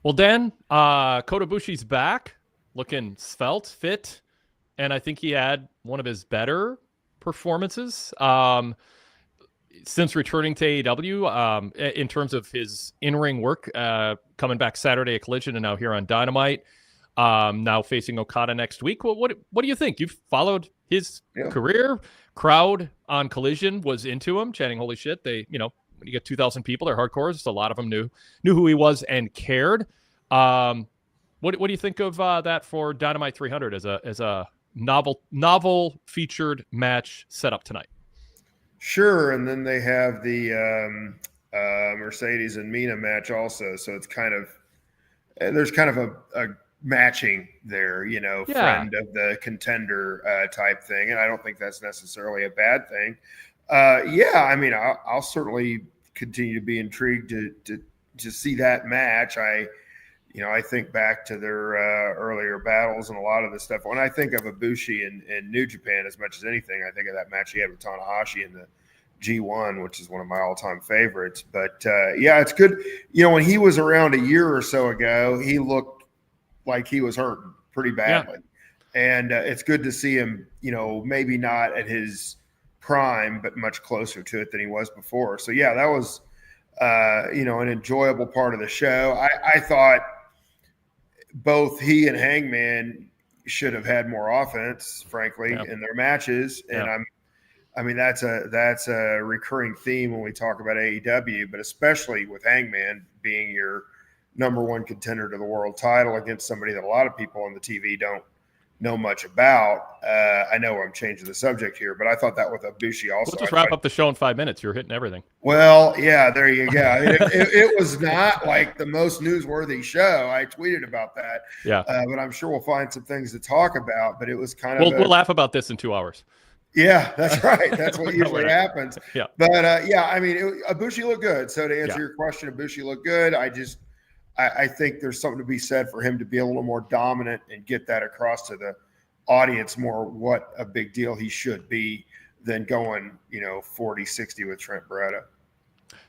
Well, Dan, Kotabushi's back, looking svelte, fit, and I think he had one of his better performances since returning to AEW in terms of his in-ring work, coming back Saturday at Collision and now here on Dynamite, now facing Okada next week. What do you think? You've followed his career. Crowd on Collision was into him, chanting "Holy shit!" They, when you get 2,000 people, they're hardcores. So a lot of them knew who he was and cared. What do you think of that for Dynamite 300 as a novel featured match set up tonight? Sure, and then they have the Mercedes and Mina match also, so it's there's kind of a matching there, friend of the contender type thing, and I don't think that's necessarily a bad thing. I'll certainly continue to be intrigued to see that match. I think back to their earlier battles and a lot of the stuff. When I think of Ibushi in New Japan, as much as anything, I think of that match he had with Tanahashi in the G1, which is one of my all-time favorites. But it's good. When he was around a year or so ago, he looked like he was hurting pretty badly. Yeah. And it's good to see him, maybe not at his prime, but much closer to it than he was before. So, yeah, that was, an enjoyable part of the show. I thought both he and Hangman should have had more offense, frankly, in their matches. And that's a recurring theme when we talk about AEW, but especially with Hangman being your number one contender to the world title against somebody that a lot of people on the TV don't know much about. I know I'm changing the subject here, but I thought that with Ibushi also. We'll just wrap up the show in 5 minutes. You're hitting everything. Well, yeah, there you go. I mean, it was not like the most newsworthy show. I tweeted about that. Yeah. But I'm sure we'll find some things to talk about. But it was kind of we'll laugh about this in 2 hours. Yeah, that's right. That's what usually happens. Yeah. But Ibushi looked good. So to answer your question, Ibushi looked good. I think there's something to be said for him to be a little more dominant and get that across to the audience more what a big deal he should be than going, 40-60 with Trent Beretta.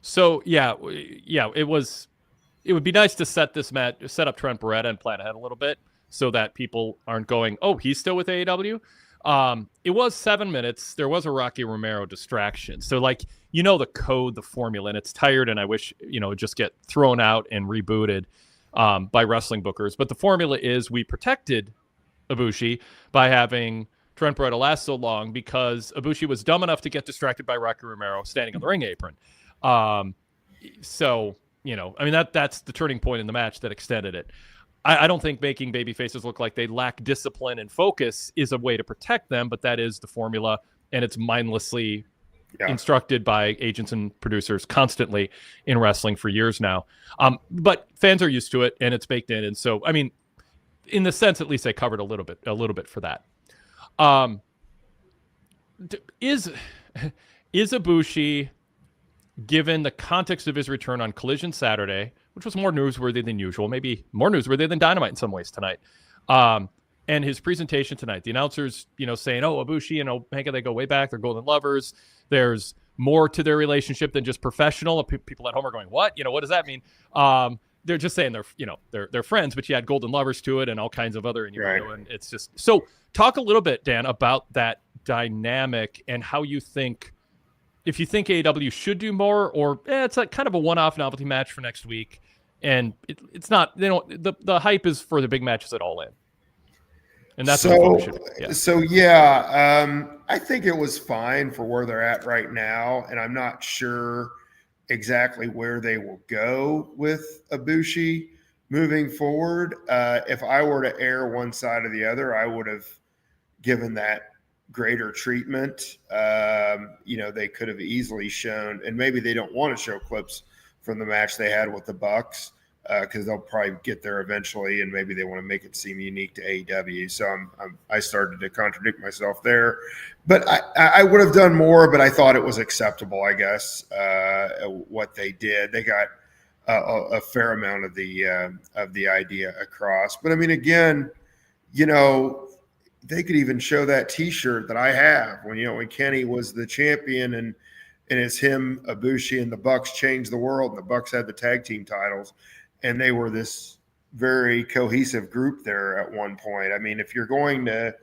So, it would be nice to set up Trent Beretta and plan ahead a little bit so that people aren't going, oh, he's still with AEW. It was 7 minutes. There was a Rocky Romero distraction. So the code, the formula, and it's tired. And I wish, it'd just get thrown out and rebooted, by wrestling bookers. But the formula is we protected Ibushi by having Trent Beretta last so long because Ibushi was dumb enough to get distracted by Rocky Romero standing on the ring apron. That's the turning point in the match that extended it. I don't think making baby faces look like they lack discipline and focus is a way to protect them, but that is the formula, and it's mindlessly instructed by agents and producers constantly in wrestling for years now. But fans are used to it, and it's baked in. And so, in the sense, at least they covered a little bit for that. Is Ibushi, given the context of his return on Collision Saturday, which was more newsworthy than usual, maybe more newsworthy than Dynamite in some ways tonight, and his presentation tonight, the announcers, saying, oh, Ibushi and Omega, they go way back, they're golden lovers, there's more to their relationship than just professional. People at home are going, what? What does that mean? They're just saying they're friends, but you add golden lovers to it and all kinds of other innuendo, and it's just so. Talk a little bit, Dan, about that dynamic and how you think, if you think AEW should do more, or it's like kind of a one-off novelty match for next week, and it's not. They don't. The hype is for the big matches at All In, and that's so. I think it was fine for where they're at right now, and I'm not sure exactly where they will go with Ibushi moving forward. If I were to err one side or the other, I would have given that greater treatment. They could have easily shown, and maybe they don't want to show clips from the match they had with the Bucks because they'll probably get there eventually, and maybe they want to make it seem unique to AEW. So I started to contradict myself there, but I would have done more, but I thought it was acceptable, I guess, what they did. They got a fair amount of the idea across. But again, they could even show that T-shirt that I have when Kenny was the champion and it's him, Ibushi, and the Bucks changed the world, and the Bucks had the tag team titles, and they were this very cohesive group there at one point. I mean, if you're going to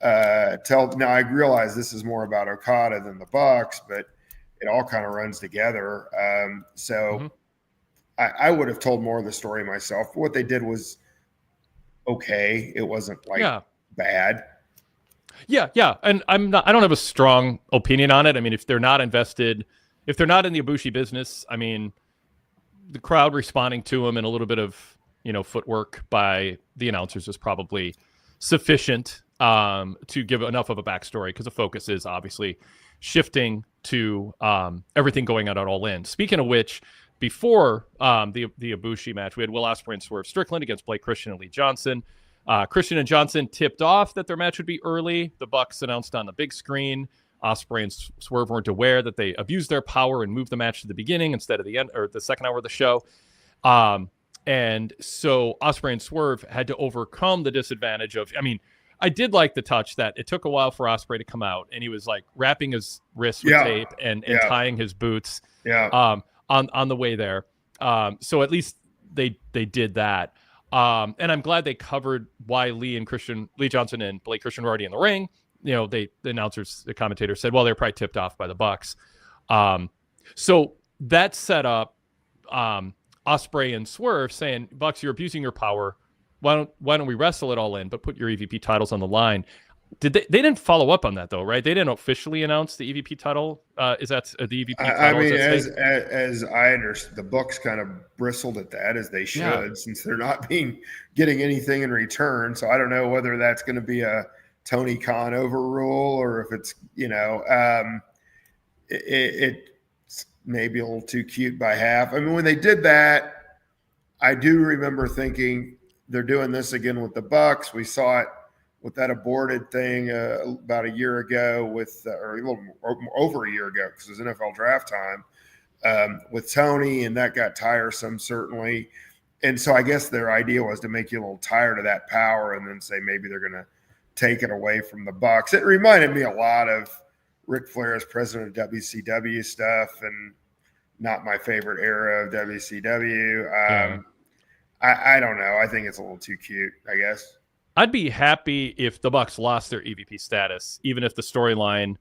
now I realize this is more about Okada than the Bucks, but it all kind of runs together. I would have told more of the story myself. What they did was okay. It wasn't bad. Yeah. And I don't have a strong opinion on it. I mean, if they're not invested, if they're not in the Ibushi business, I mean, the crowd responding to them and a little bit of, footwork by the announcers is probably sufficient to give enough of a backstory, because the focus is obviously shifting to everything going on at All In. Speaking of which, before the Ibushi match, we had Will Osprey and Swerve Strickland against Blake Christian and Lee Johnson. Christian and Johnson tipped off that their match would be early. The Bucks announced on the big screen. Osprey and Swerve weren't aware that they abused their power and moved the match to the beginning instead of the end, or the second hour of the show. And so Osprey and Swerve had to overcome the disadvantage of, I mean, I did like the touch that it took a while for Osprey to come out, and he was like wrapping his wrists with tape and tying his boots on the way there. So at least they did that. And I'm glad they covered why Lee Johnson and Blake Christian were already in the ring. The announcers, the commentators said, well, they're probably tipped off by the Bucks. So that set up Osprey and Swerve saying, Bucks, you're abusing your power. Why don't we wrestle it All In, but put your EVP titles on the line? They didn't follow up on that though, right? They didn't officially announce the EVP title. Is that the EVP title? I mean, as I understand, the Bucks kind of bristled at that, as they should, since they're not getting anything in return. So I don't know whether that's going to be a Tony Khan overrule, or if it's it's maybe a little too cute by half. I mean, when they did that, I do remember thinking they're doing this again with the Bucks. We saw it with that aborted thing about a year ago or a little over a year ago, because it was NFL draft time with Tony, and that got tiresome, certainly. And so I guess their idea was to make you a little tired of that power and then say maybe they're going to take it away from the Bucks. It reminded me a lot of Ric Flair as president of WCW stuff, and not my favorite era of WCW. I don't know. I think it's a little too cute, I guess. I'd be happy if the Bucks lost their EVP status, even if the storyline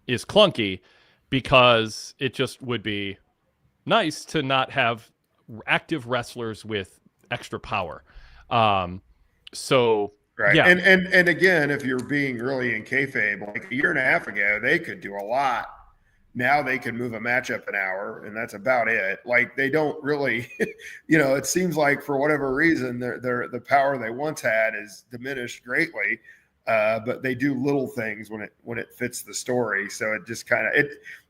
is clunky, because it just would be nice to not have active wrestlers with extra power. Right. Yeah. And again, if you're being really in kayfabe, like a year and a half ago, they could do a lot. Now they can move a match up an hour, and that's about it. Like, they don't really, it seems like for whatever reason, the power they once had is diminished greatly. But they do little things when it fits the story. So it just kind of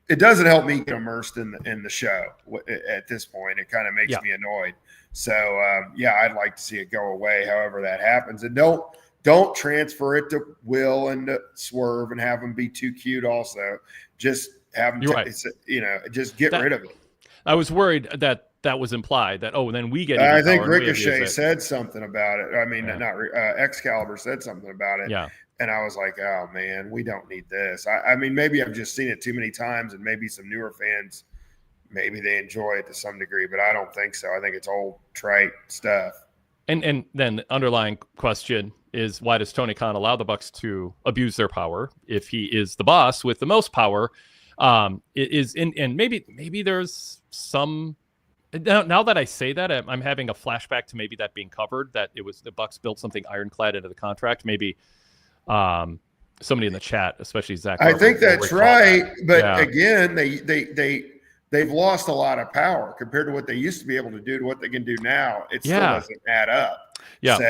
it doesn't help me get immersed in the show at this point. It kind of makes me annoyed. So I'd like to see it go away, however that happens, and don't transfer it to Will and to Swerve and have them be too cute. Also, just have them, just get rid of it. I was worried that was implied that, then we get. I think Ricochet said something about it. I mean, not Excalibur said something about it. Yeah. And I was like, oh man, we don't need this. I mean, maybe I've just seen it too many times, and maybe some newer fans, maybe they enjoy it to some degree, but I don't think so. I think it's old trite stuff. And then the underlying question is, why does Tony Khan allow the Bucks to abuse their power if he is the boss with the most power? And maybe there's some. Now that I say that, I'm having a flashback to maybe that being covered, that it was the Bucks built something ironclad into the contract. Maybe somebody in the chat, especially Zach. I think that's right, but again, they've lost a lot of power compared to what they used to be able to do to what they can do now. It still doesn't add up. Yeah, so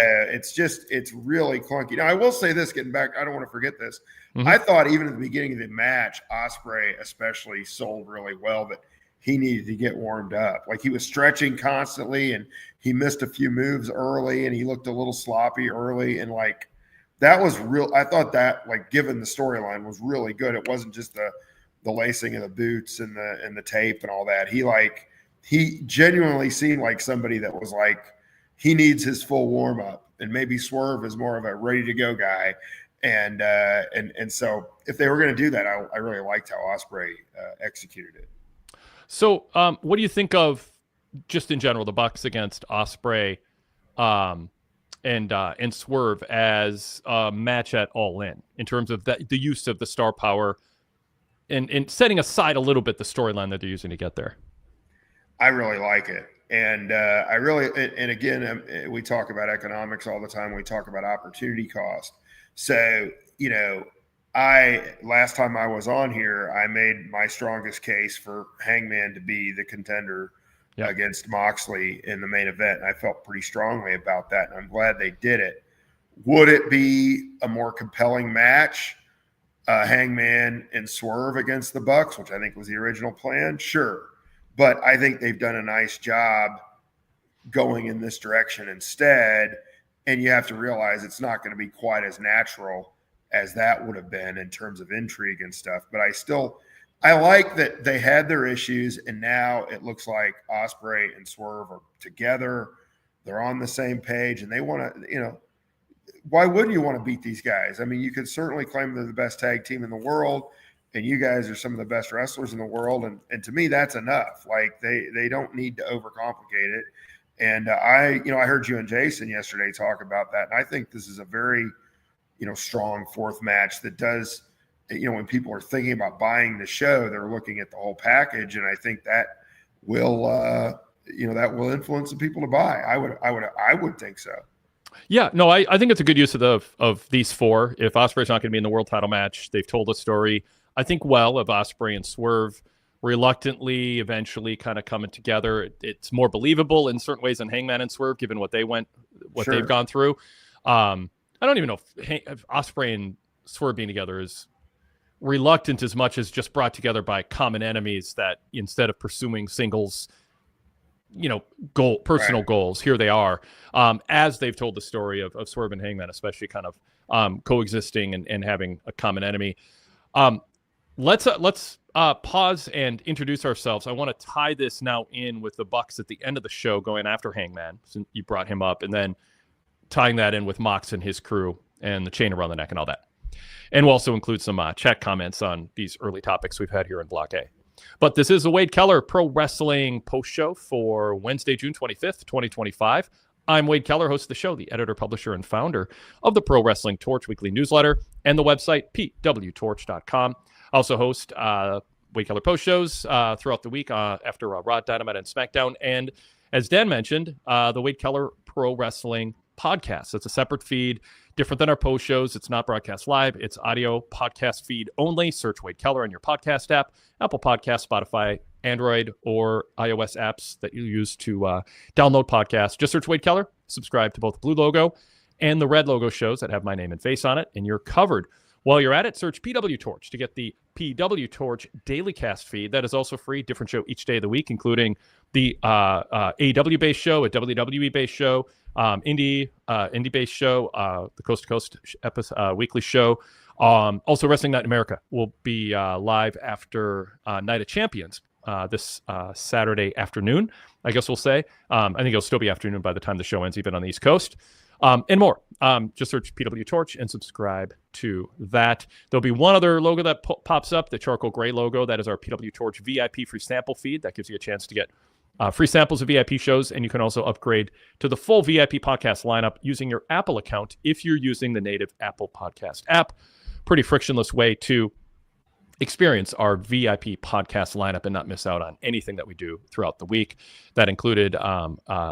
it's really clunky. Now I will say this, getting back, I don't want to forget this. Mm-hmm. I thought even at the beginning of the match, Osprey especially sold really well that he needed to get warmed up. Like, he was stretching constantly, and he missed a few moves early, and he looked a little sloppy early, and like, that was real. I thought that, like, given the storyline, was really good. It wasn't just the lacing of the boots and the tape and all that. He genuinely seemed like somebody that was like, he needs his full warm up, and maybe Swerve is more of a ready to go guy. And so if they were going to do that, I really liked how Osprey executed it. So what do you think of, just in general, the Bucks against Osprey? and Swerve as a match at All In terms of the use of the star power and setting aside a little bit the storyline that they're using to get there. I really like it. And and again, we talk about economics all the time. We talk about opportunity cost. So, last time I was on here, I made my strongest case for Hangman to be the contender against Moxley in the main event. I felt pretty strongly about that, and I'm glad they did it. Would it be a more compelling match, Hangman and Swerve against the Bucks, which I think was the original plan? Sure. But I think they've done a nice job going in this direction instead, and you have to realize it's not going to be quite as natural as that would have been in terms of intrigue and stuff. But I like that they had their issues, and now it looks like Osprey and Swerve are together. They're on the same page, and they want to, why wouldn't you want to beat these guys? I mean, you could certainly claim they're the best tag team in the world, and you guys are some of the best wrestlers in the world. And to me, that's enough. Like, they don't need to overcomplicate it. And I heard you and Jason yesterday talk about that. And I think this is a very, strong fourth match that does, when people are thinking about buying the show, they're looking at the whole package. And I think that will, that will influence the people to buy. I would think so. Yeah, no, I think it's a good use of these four. If Osprey's not going to be in the world title match, they've told a story, I think, well, of Osprey and Swerve reluctantly eventually kind of coming together. It's more believable in certain ways than Hangman and Swerve, given what they've gone through. I don't even know if Osprey and Swerve being together is reluctant as much as just brought together by common enemies that instead of pursuing singles, personal goals, here they are, as they've told the story of Swerve and Hangman, especially kind of coexisting and having a common enemy. Let's pause and introduce ourselves. I want to tie this now in with the Bucks at the end of the show, going after Hangman, since you brought him up, and then tying that in with Mox and his crew and the chain around the neck and all that. And we'll also include some chat comments on these early topics we've had here in Block A. But this is the Wade Keller Pro Wrestling post show for Wednesday, June 25th, 2025. I'm Wade Keller, host of the show, the editor, publisher, and founder of the Pro Wrestling Torch weekly newsletter and the website PWTorch.com. I also host Wade Keller post shows throughout the week after Raw, Dynamite, and SmackDown. And as Dan mentioned, the Wade Keller Pro Wrestling podcast. It's a separate feed, different than our post shows. It's not broadcast live. It's audio podcast feed only. Search Wade Keller on your podcast app, Apple Podcasts, Spotify, Android, or iOS apps that you use to download podcasts. Just search Wade Keller, subscribe to both the blue logo and the red logo shows that have my name and face on it, and you're covered. While you're at it, search PWTorch to get the PWTorch Daily Cast feed. That is also free, different show each day of the week, including the AEW-based show, a WWE-based show, indie-based show, the Coast to Coast weekly show. Also, Wrestling Night in America will be live after Night of Champions this Saturday afternoon, I guess we'll say. I think it'll still be afternoon by the time the show ends, even on the East Coast. And more. Just search PWTorch and subscribe to that. There'll be one other logo that pops up, the charcoal gray logo. That is our PWTorch VIP free sample feed. That gives you a chance to get free samples of VIP shows, and you can also upgrade to the full VIP podcast lineup using your Apple account if you're using the native Apple Podcast app. Pretty frictionless way to experience our VIP podcast lineup and not miss out on anything that we do throughout the week. That included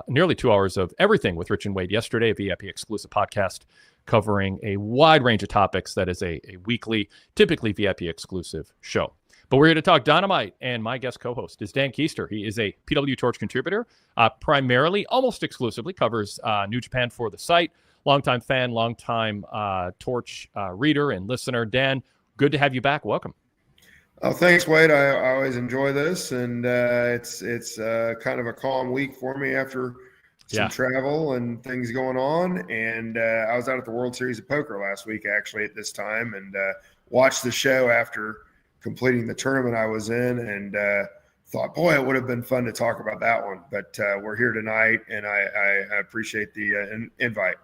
nearly 2 hours of everything with Rich and Wade yesterday, a VIP exclusive podcast covering a wide range of topics. That is a weekly, typically VIP exclusive show. But we're here to talk Dynamite, and my guest co-host is Dan Kuester. He is a PWTorch contributor, primarily, almost exclusively, covers New Japan for the site. Longtime fan, longtime Torch reader and listener. Dan, good to have you back. Welcome. Oh, thanks, Wade. I always enjoy this, and it's kind of a calm week for me after some travel and things going on. And I was out at the World Series of Poker last week, actually, at this time, and watched the show after completing the tournament I was in, and thought, boy, it would have been fun to talk about that one. But we're here tonight, and I appreciate the invite.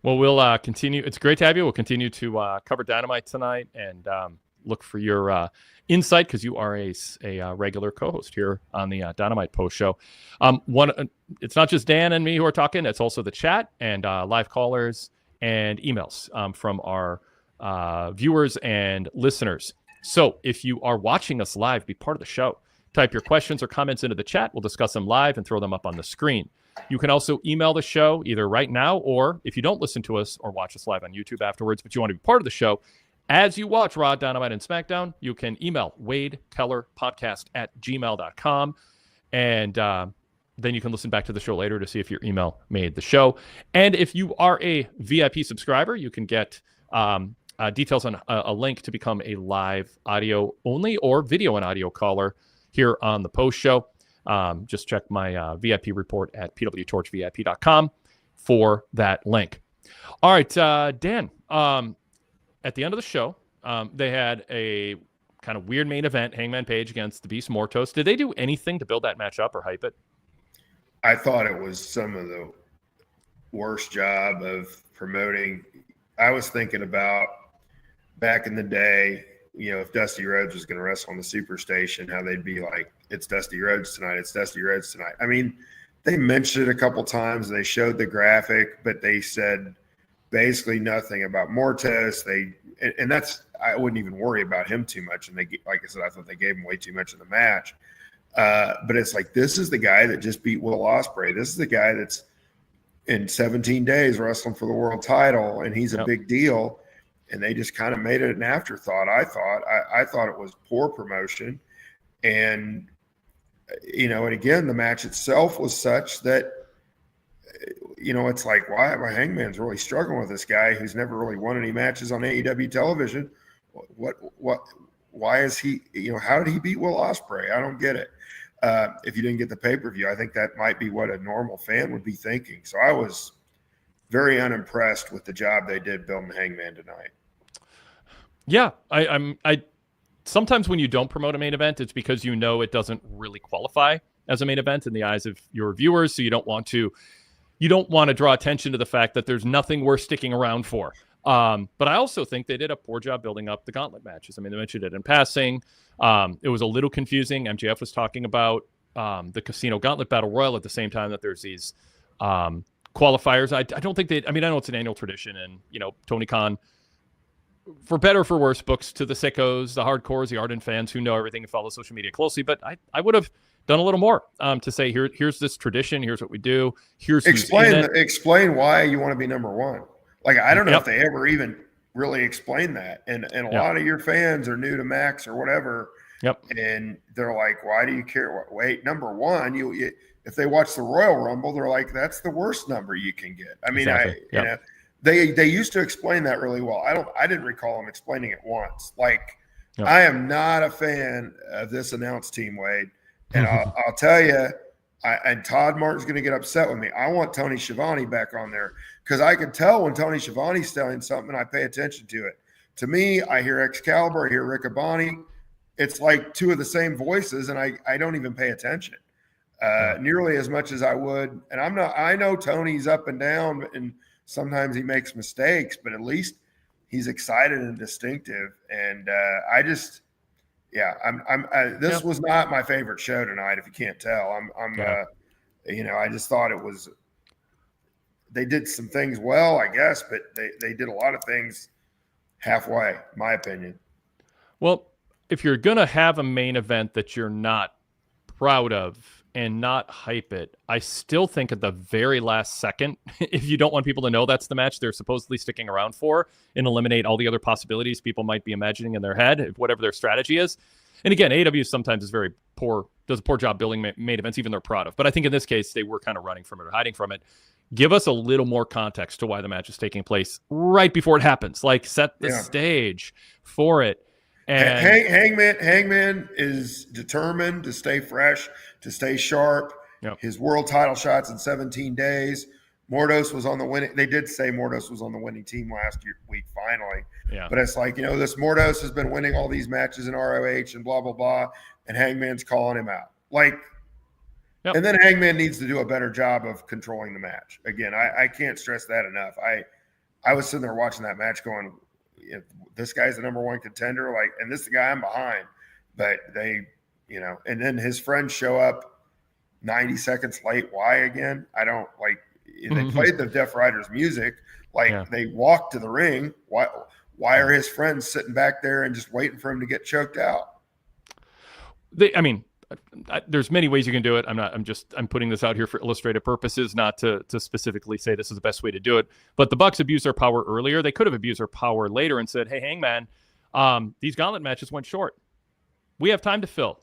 Well, we'll continue. It's great to have you. We'll continue to cover Dynamite tonight, and look for your insight because you are a regular co-host here on the Dynamite Post Show. It's not just Dan and me who are talking; it's also the chat and live callers and emails from our viewers and listeners. So if you are watching us live, be part of the show. Type your questions or comments into the chat. We'll discuss them live and throw them up on the screen. You can also email the show either right now or if you don't listen to us or watch us live on YouTube afterwards, but you want to be part of the show, as you watch Raw, Dynamite, and SmackDown, you can email wadekellerpodcast@gmail.com. And then you can listen back to the show later to see if your email made the show. And if you are a VIP subscriber, you can get details on a link to become a live audio only or video and audio caller here on the post show. Just check my VIP report at PWTorchVIP.com for that link. All right, Dan, at the end of the show, they had a kind of weird main event, Hangman Page against the Beast Mortos. Did they do anything to build that match up or hype it? I thought it was some of the worst job of promoting. I was thinking about back in the day, if Dusty Rhodes was going to wrestle on the Superstation, how they'd be like, it's Dusty Rhodes tonight. It's Dusty Rhodes tonight. I mean, they mentioned it a couple times. They showed the graphic, but they said basically nothing about Mortos. And that's, I wouldn't even worry about him too much. And they, like I said, I thought they gave him way too much in the match. But it's like, this is the guy that just beat Will Osprey. This is the guy that's in 17 days wrestling for the world title, and he's a big deal. And they just kind of made it an afterthought. I thought it was poor promotion. And, and again, the match itself was such that, it's like, why Hangman's really struggling with this guy who's never really won any matches on AEW television. Why is he, how did he beat Will Osprey? I don't get it. If you didn't get the pay-per-view, I think that might be what a normal fan would be thinking. So I was very unimpressed with the job they did building Hangman tonight. Yeah, I sometimes when you don't promote a main event, it's because it doesn't really qualify as a main event in the eyes of your viewers. So you don't want to draw attention to the fact that there's nothing worth sticking around for. But I also think they did a poor job building up the Gauntlet matches. I mean, they mentioned it in passing. It was a little confusing. MJF was talking about the Casino Gauntlet Battle Royal at the same time that there's these qualifiers. I don't think I know it's an annual tradition, and Tony Khan, for better or for worse, books to the sickos, the hardcores, the ardent fans who know everything and follow social media closely. But I would have done a little more to say, here's this tradition, here's what we do, here's explain why you want to be number one. Like, I don't know if they ever even really explain that. And a lot of your fans are new to Max or whatever. Yep. And they're like, why do you care? Wait, number one, if they watch the Royal Rumble, they're like, that's the worst number you can get. I mean, exactly. They used to explain that really well. I didn't recall them explaining it once. Like, I am not a fan of this announce team, Wade. And I'll tell you, and Todd Martin's going to get upset with me. I want Tony Schiavone back on there because I can tell when Tony Schiavone's telling something, I pay attention to it. To me, I hear Excalibur, I hear Riccaboni. It's like two of the same voices, and I don't even pay attention nearly as much as I would. And I know Tony's up and down, and sometimes he makes mistakes, but at least he's excited and distinctive. And this was not my favorite show tonight. If you can't tell, I just thought it was. They did some things well, I guess, but they did a lot of things halfway, in my opinion. Well, if you're gonna have a main event that you're not proud of and not hype it, I still think at the very last second, if you don't want people to know that's the match they're supposedly sticking around for, and eliminate all the other possibilities people might be imagining in their head, whatever their strategy is. And again, AEW sometimes is does a poor job building main events, even they're proud of. But I think in this case, they were kind of running from it or hiding from it. Give us a little more context to why the match is taking place right before it happens. Like, set the stage for it. And Hangman is determined to stay fresh, to stay sharp. Yep. His world title shots in 17 days. Mortos was on the winning. They did say Mortos was on the winning team last week, finally. Yeah. But it's like, this Mortos has been winning all these matches in ROH and blah, blah, blah. And Hangman's calling him out. And then Hangman needs to do a better job of controlling the match. Again, I can't stress that enough. I was sitting there watching that match going, if this guy's the number one contender, like, and this is the guy I'm behind. But they, and then his friends show up 90 seconds late. Why again? I don't like. They played the Deaf Riders music. Like they walked to the ring. Why are his friends sitting back there and just waiting for him to get choked out? There's many ways you can do it. I'm putting this out here for illustrative purposes, not to specifically say this is the best way to do it. But the Bucks abused their power earlier. They could have abused their power later and said, "Hey, Hangman, these Gauntlet matches went short. We have time to fill.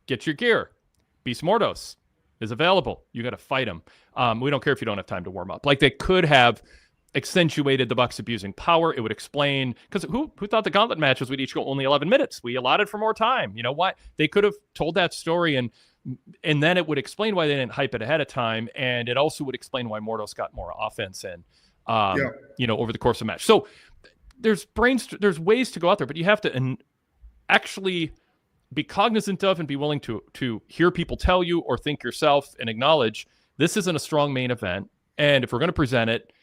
Get your gear. Beast Mortos is available. You got to fight him. We don't care if you don't have time to warm up." Like they could have accentuated the Bucks abusing power. It would explain, because who thought the Gauntlet matches would each go only 11 minutes? We allotted for more time. You know what? They could have told that story, and then it would explain why they didn't hype it ahead of time, and it also would explain why Mortos got more offense in, over the course of the match. So there's ways to go out there, but you have to actually be cognizant of and be willing to hear people tell you or think yourself and acknowledge this isn't a strong main event, and if we're going to present it,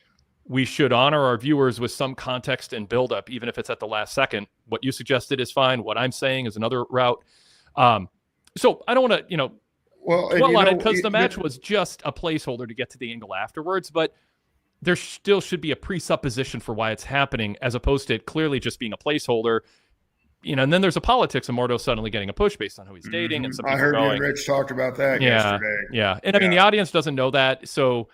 we should honor our viewers with some context and build up, even if it's at the last second. What you suggested is fine. What I'm saying is another route. So I don't want to, dwell on it, because the match was just a placeholder to get to the angle afterwards, but there still should be a presupposition for why it's happening, as opposed to it clearly just being a placeholder. And then there's a politics of Mordo suddenly getting a push based on who he's dating. And some people I heard you and Rich talked about that yesterday. Yeah. And I mean, the audience doesn't know that. So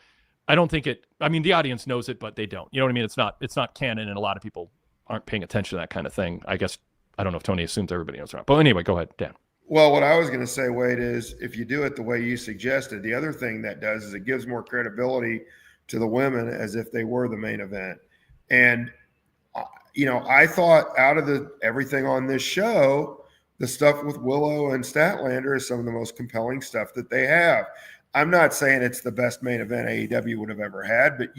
I don't think the audience knows it, but they don't. You know what I mean? It's not canon, and a lot of people aren't paying attention to that kind of thing. I guess, I don't know if Tony assumes everybody knows or not. But anyway, go ahead, Dan. Well, what I was going to say, Wade, is if you do it the way you suggested, the other thing that does is it gives more credibility to the women as if they were the main event. And, I thought out of everything on this show, the stuff with Willow and Statlander is some of the most compelling stuff that they have. I'm not saying it's the best main event AEW would have ever had, but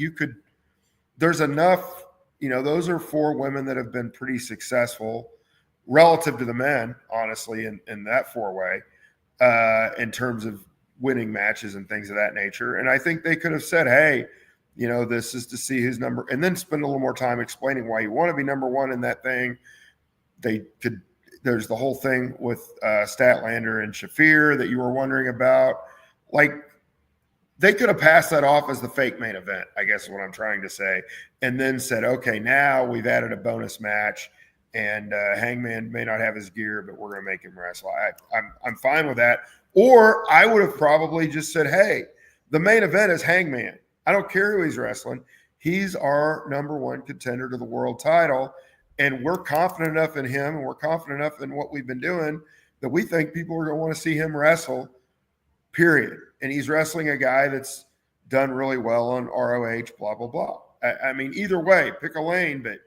there's enough, those are 4 women that have been pretty successful relative to the men, honestly, in that 4-way, in terms of winning matches and things of that nature. And I think they could have said, hey, this is to see who's number, and then spend a little more time explaining why you want to be number one in that thing. There's the whole thing with Statlander and Shafir that you were wondering about. Like, they could have passed that off as the fake main event, I guess is what I'm trying to say, and then said, okay, now we've added a bonus match, and Hangman may not have his gear, but we're going to make him wrestle. I'm fine with that. Or I would have probably just said, hey, the main event is Hangman. I don't care who he's wrestling. He's our number one contender to the world title, and we're confident enough in him, and we're confident enough in what we've been doing that we think people are going to want to see him wrestle, period. And he's wrestling a guy that's done really well on ROH, blah, blah, blah. I mean, either way, pick a lane, but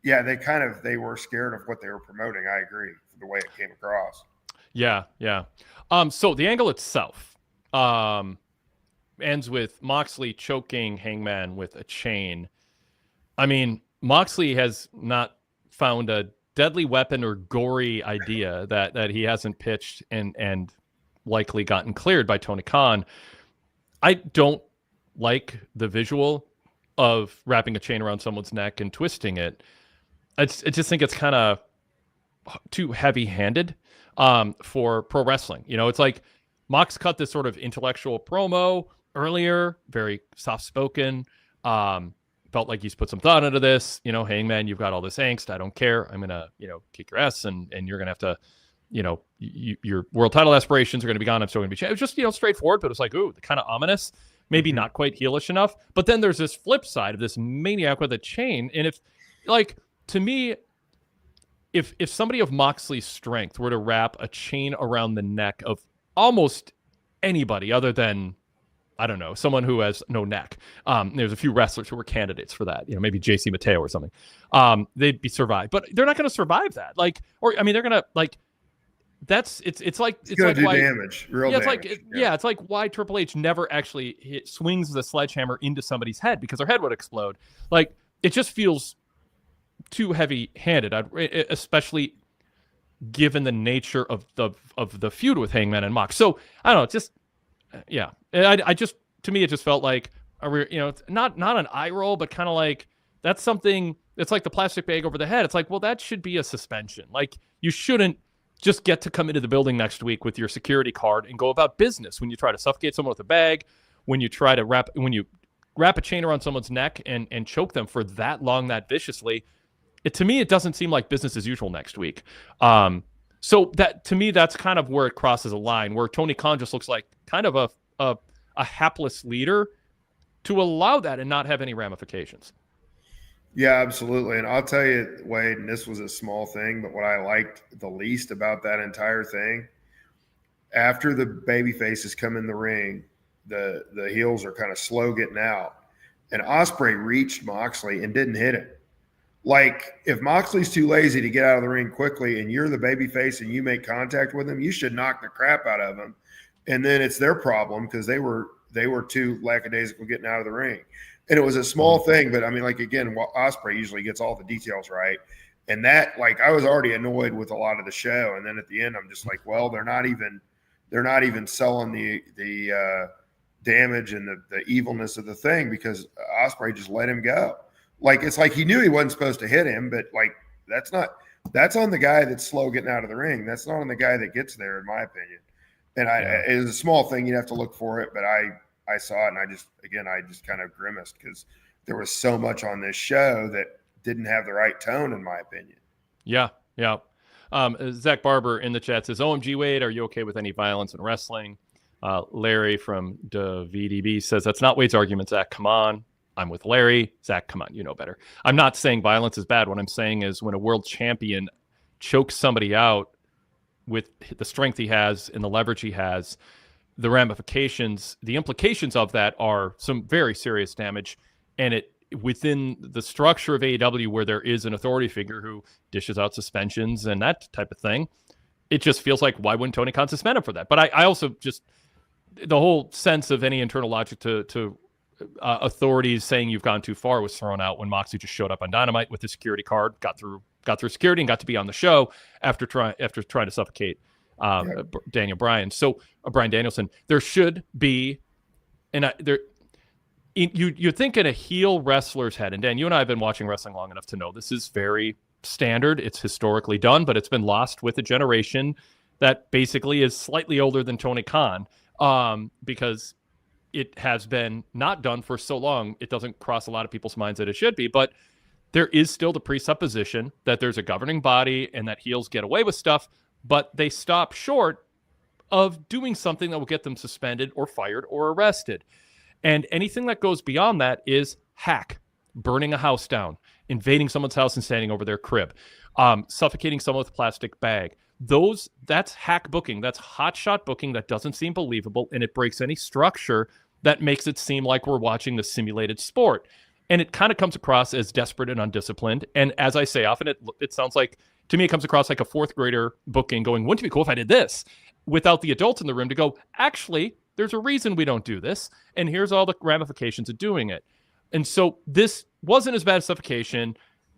yeah, they were scared of what they were promoting. I agree, for the way it came across. Yeah. So the angle itself ends with Moxley choking Hangman with a chain. I mean, Moxley has not found a deadly weapon or gory idea that he hasn't pitched and likely gotten cleared by Tony Khan. I don't like the visual of wrapping a chain around someone's neck and twisting it. I just think it's kind of too heavy-handed for pro wrestling. It's like Mox cut this sort of intellectual promo earlier, very soft-spoken, felt like he's put some thought into this. Hangman, you've got all this angst. I don't care. I'm going to, kick your ass, and you're going to have to, your world title aspirations are going to be gone. I'm still going to be changed. It was just, straightforward, but it's like, ooh, kind of ominous, maybe not quite heelish enough. But then there's this flip side of this maniac with a chain. And to me, if somebody of Moxley's strength were to wrap a chain around the neck of almost anybody other than, I don't know, someone who has no neck. There's a few wrestlers who were candidates for that, maybe JC Mateo or something. They'd be survived, but they're not going to survive that. They're going to it's like why damage, real damage. It's like why Triple H never actually swings the sledgehammer into somebody's head, because their head would explode. Like, it just feels too heavy-handed, especially given the nature of the feud with Hangman and Mox. So I don't know, to me it just felt like not an eye roll, but kind of like, that's something, it's like the plastic bag over the head. It's like, well, that should be a suspension. Like, you shouldn't just get to come into the building next week with your security card and go about business when you try to suffocate someone with a bag, when you try to wrap a chain around someone's neck and choke them for that long, that viciously. To me, it doesn't seem like business as usual next week. So that, to me, that's kind of where it crosses a line, where Tony Khan just looks like kind of a hapless leader to allow that and not have any ramifications. Yeah, absolutely. And I'll tell you, Wade, and this was a small thing, but what I liked the least about that entire thing, after the baby faces come in the ring, the heels are kind of slow getting out. And Osprey reached Moxley and didn't hit him. Like, if Moxley's too lazy to get out of the ring quickly and you're the baby face and you make contact with him, you should knock the crap out of him. And then it's their problem because they were too lackadaisical getting out of the ring. And it was a small thing, but I mean, like, again, Osprey usually gets all the details right. And that, like, I was already annoyed with a lot of the show. And then at the end, I'm just like, well, they're not even selling the damage and the evilness of the thing because Osprey just let him go. Like, it's like he knew he wasn't supposed to hit him, but like, that's on the guy that's slow getting out of the ring. That's not on the guy that gets there, in my opinion. And it was a small thing. You'd have to look for it, but I saw it and I just kind of grimaced because there was so much on this show that didn't have the right tone, in my opinion. Yeah. Zach Barber in the chat says, OMG Wade, are you okay with any violence in wrestling? Larry from VDB says, that's not Wade's argument, Zach. Come on. I'm with Larry. Zach, come on. You know better. I'm not saying violence is bad. What I'm saying is when a world champion chokes somebody out with the strength he has and the leverage he has, the ramifications, the implications of that are some very serious damage. And it, within the structure of AEW, where there is an authority figure who dishes out suspensions and that type of thing, it just feels like, why wouldn't Tony Khan suspend him for that? But I also just, the whole sense of any internal logic to authorities saying you've gone too far was thrown out when Moxley just showed up on Dynamite with his security card, got through security and got to be on the show after trying to suffocate Daniel Bryan. So Bryan Danielson, there should be, and you think in a heel wrestler's head, and Dan, you and I have been watching wrestling long enough to know this is very standard. It's historically done, but it's been lost with a generation that basically is slightly older than Tony Khan, because it has been not done for so long. It doesn't cross a lot of people's minds that it should be, but there is still the presupposition that there's a governing body and that heels get away with stuff, but they stop short of doing something that will get them suspended or fired or arrested. And anything that goes beyond that is hack, burning a house down, invading someone's house and standing over their crib, suffocating someone with a plastic bag. That's hack booking. That's hotshot booking that doesn't seem believable, and it breaks any structure that makes it seem like we're watching the simulated sport. And it kind of comes across as desperate and undisciplined. And as I say often, it sounds like, to me, it comes across like a fourth grader booking going, wouldn't it be cool if I did this? Without the adults in the room to go, actually, there's a reason we don't do this, and here's all the ramifications of doing it. And so this wasn't as bad as suffocation,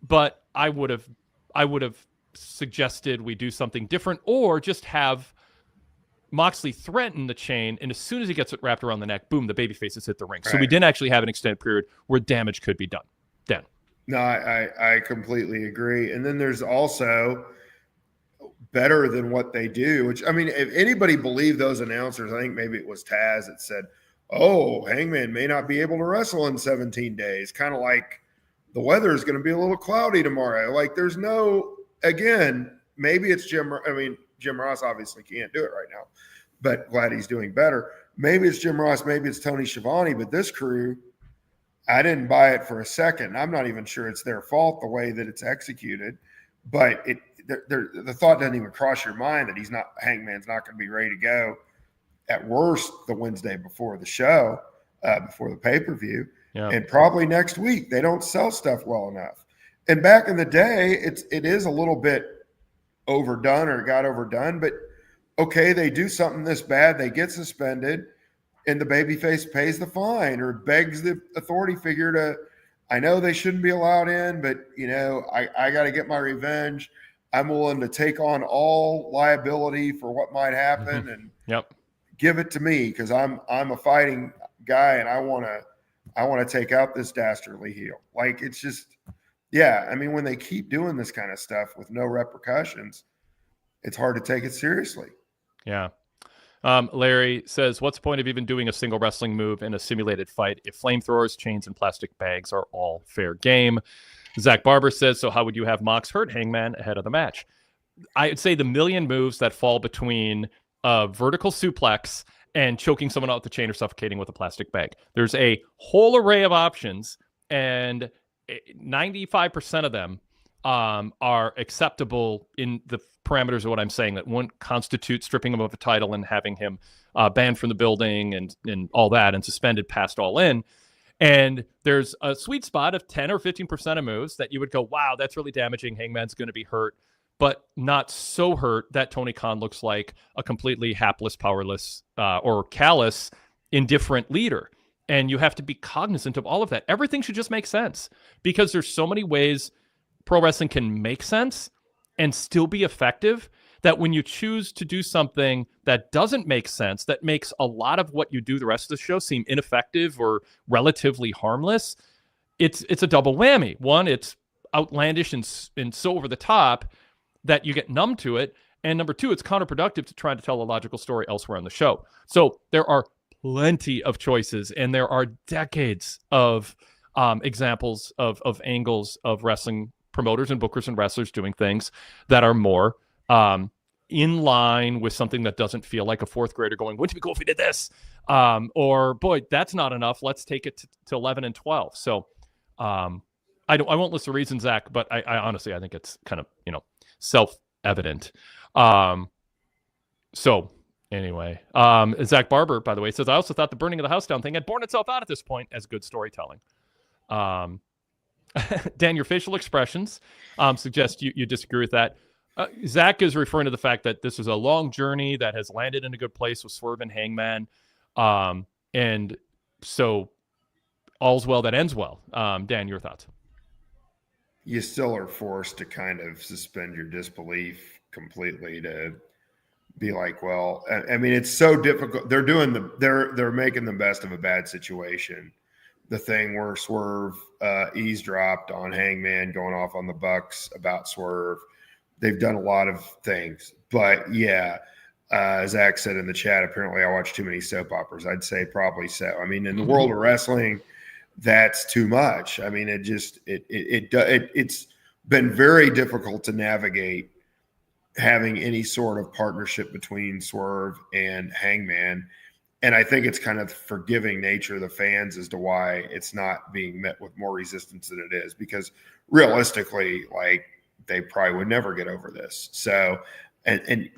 but I would have suggested we do something different, or just have Moxley threaten the chain, and as soon as he gets it wrapped around the neck, boom, the baby faces hit the ring. Right. So we didn't actually have an extended period where damage could be done. Dan. No, I completely agree. And then there's also better than what they do, which, I mean, if anybody believed those announcers, I think maybe it was Taz that said, oh, Hangman may not be able to wrestle in 17 days. Kind of like the weather is going to be a little cloudy tomorrow. Like, there's no, again, maybe it's Jim Ross obviously can't do it right now, but glad he's doing better. Maybe it's Jim Ross, maybe it's Tony Schiavone, but this crew, I didn't buy it for a second. I'm not even sure it's their fault the way that it's executed, but the thought doesn't even cross your mind that Hangman's not going to be ready to go at worst the Wednesday before the show, before the pay-per-view, and probably next week. They don't sell stuff well enough. And back in the day, it is a little bit overdone, or got overdone, but okay, they do something this bad, they get suspended, and the babyface pays the fine or begs the authority figure to, I know they shouldn't be allowed in, but I got to get my revenge. I'm willing to take on all liability for what might happen and give it to me, because I'm a fighting guy and I want I want to take out this dastardly heel. Like, it's just, yeah. I mean, when they keep doing this kind of stuff with no repercussions, it's hard to take it seriously. Yeah. Larry says, what's the point of even doing a single wrestling move in a simulated fight if flamethrowers, chains, and plastic bags are all fair game? Zach Barber says, so how would you have Mox hurt Hangman ahead of the match? I'd say the million moves that fall between a vertical suplex and choking someone out with the chain or suffocating with a plastic bag. There's a whole array of options, and 95% of them are acceptable in the parameters of what I'm saying, that won't constitute stripping him of a title and having him banned from the building and all that and suspended past All In. And there's a sweet spot of 10 or 15% of moves that you would go, wow, that's really damaging. Hangman's going to be hurt, but not so hurt that Tony Khan looks like a completely hapless, powerless, or callous, indifferent leader. And you have to be cognizant of all of that. Everything should just make sense, because there's so many ways pro wrestling can make sense and still be effective, that when you choose to do something that doesn't make sense, that makes a lot of what you do the rest of the show seem ineffective or relatively harmless, it's a double whammy. One, it's outlandish and so over the top that you get numb to it. And number two, it's counterproductive to try to tell a logical story elsewhere on the show. So there are plenty of choices, and there are decades of examples of angles of wrestling promoters and bookers and wrestlers doing things that are more in line with something that doesn't feel like a fourth grader going, wouldn't it be cool if we did this? Or, boy, that's not enough. Let's take it to 11 and 12. So I won't list the reasons, Zach, but I honestly, I think it's kind of, self-evident. So anyway, Zach Barber, by the way, says, I also thought the burning of the house down thing had borne itself out at this point as good storytelling. Dan, your facial expressions suggest you disagree with that. Zach is referring to the fact that this is a long journey that has landed in a good place with Swerve and Hangman. And so all's well that ends well. Dan, your thoughts? You still are forced to kind of suspend your disbelief completely to be like, well, I mean, it's so difficult. They're making the best of a bad situation. The thing where Swerve eavesdropped on Hangman going off on the Bucks about Swerve. They've done a lot of things, but yeah, Zach said in the chat, apparently I watch too many soap operas. I'd say probably so. I mean, in the world of wrestling, that's too much. I mean, it's been very difficult to navigate having any sort of partnership between Swerve and Hangman. And I think it's kind of the forgiving nature of the fans as to why it's not being met with more resistance than it is, because realistically, like, they probably would never get over this. So, and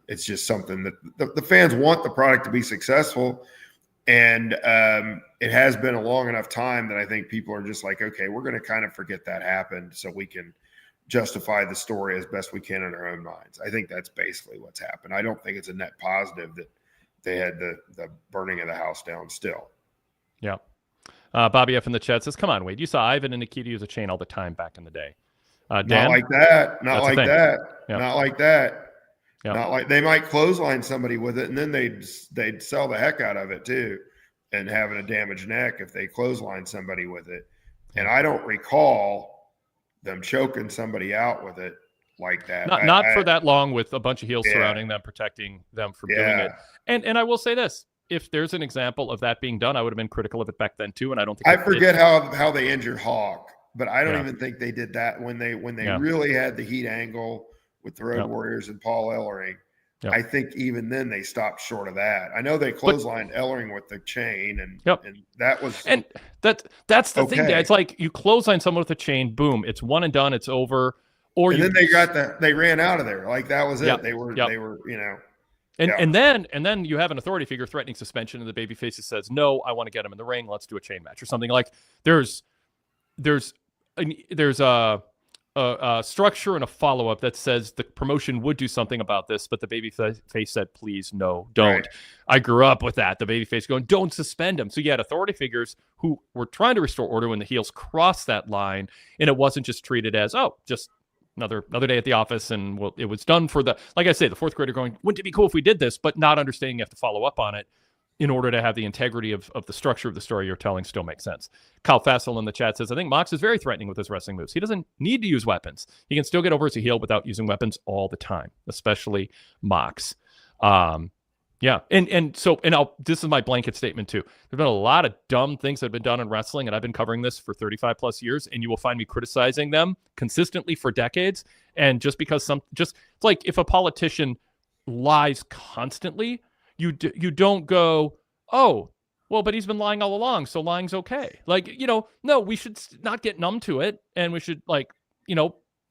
it's just something that the fans want the product to be successful. And it has been a long enough time that I think people are just like, okay, we're going to kind of forget that happened so we can justify the story as best we can in our own minds. I think that's basically what's happened. I don't think it's a net positive that they had the burning of the house down still. Yeah. Bobby F in the chat says, come on, Wade. You saw Ivan and Nikita use a chain all the time back in the day. Dan? Not like that. Not like that. Yep. Not like that. Yep. Not like they might clothesline somebody with it, and then they'd sell the heck out of it too, and having a damaged neck if they clothesline somebody with it. And I don't recall them choking somebody out with it like that. Not for that long, with a bunch of heels surrounding them, protecting them from doing it. And I will say this: if there's an example of that being done, I would have been critical of it back then too. And I don't think I forget how they injured Hawk. But I don't even think they did that when they really had the heat angle with the Road Warriors and Paul Ellering. I think even then they stopped short of that. I know they clotheslined Ellering with the chain, and that was that's the thing. It's like you clothesline someone with a chain, boom, it's one and done, it's over. Or then they ran out of there. Like that was it. They were And then you have an authority figure threatening suspension, and the babyface says, no, I want to get him in the ring. Let's do a chain match or something. Like there's a structure and a follow-up that says the promotion would do something about this, but the babyface said, please, no, don't. Right. I grew up with that. The babyface going, don't suspend him. So you had authority figures who were trying to restore order when the heels crossed that line, and it wasn't just treated as, just another day at the office, and it was done for the, like I say, the fourth grader going, wouldn't it be cool if we did this, but not understanding you have to follow up on it in order to have the integrity of the structure of the story you're telling still make sense. Kyle Fassel in the chat says, I think Mox is very threatening with his wrestling moves. He doesn't need to use weapons. He can still get over as a heel without using weapons all the time, especially Mox. Yeah. And this is my blanket statement too. There's been a lot of dumb things that have been done in wrestling, and I've been covering this for 35 plus years, and you will find me criticizing them consistently for decades. And just because it's like if a politician lies constantly, you don't go, oh, well, but he's been lying all along, so lying's okay. Like, no, we should not get numb to it, and we should,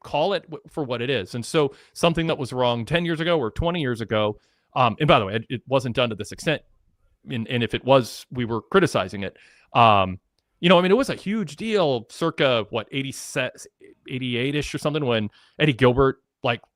call it for what it is. And so something that was wrong 10 years ago or 20 years ago, and by the way, it wasn't done to this extent, and if it was, we were criticizing it. It was a huge deal circa, 88-ish or something, when Eddie Gilbert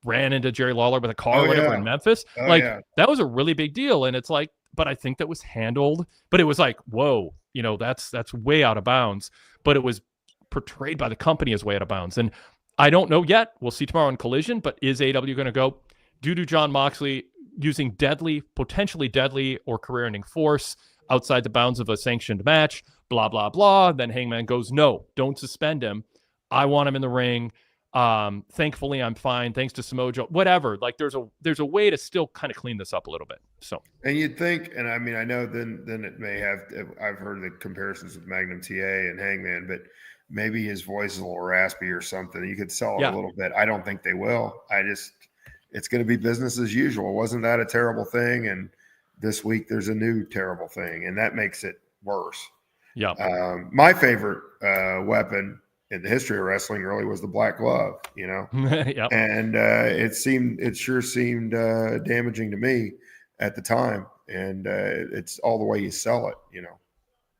ran into Jerry Lawler with a car in Memphis. That was a really big deal. And it's like, but I think that was handled, but it was like, whoa, that's way out of bounds, but it was portrayed by the company as way out of bounds. And I don't know yet. We'll see tomorrow in Collision, but is AEW going to go due to Jon Moxley using potentially deadly or career-ending force outside the bounds of a sanctioned match, blah, blah, blah. Then Hangman goes, no, don't suspend him. I want him in the ring. Thankfully I'm fine. Thanks to Samoa Joe, whatever. There's a way to still kind of clean this up a little bit. So, and you'd think, and I mean, I know then it may have, I've heard the comparisons with Magnum TA and Hangman, but maybe his voice is a little raspy or something. You could sell it a little bit. I don't think they will. It's going to be business as usual. Wasn't that a terrible thing? And this week there's a new terrible thing, and that makes it worse. Yeah. My favorite weapon in the history of wrestling really was the black glove, yep. And it sure seemed damaging to me at the time. And it's all the way you sell it,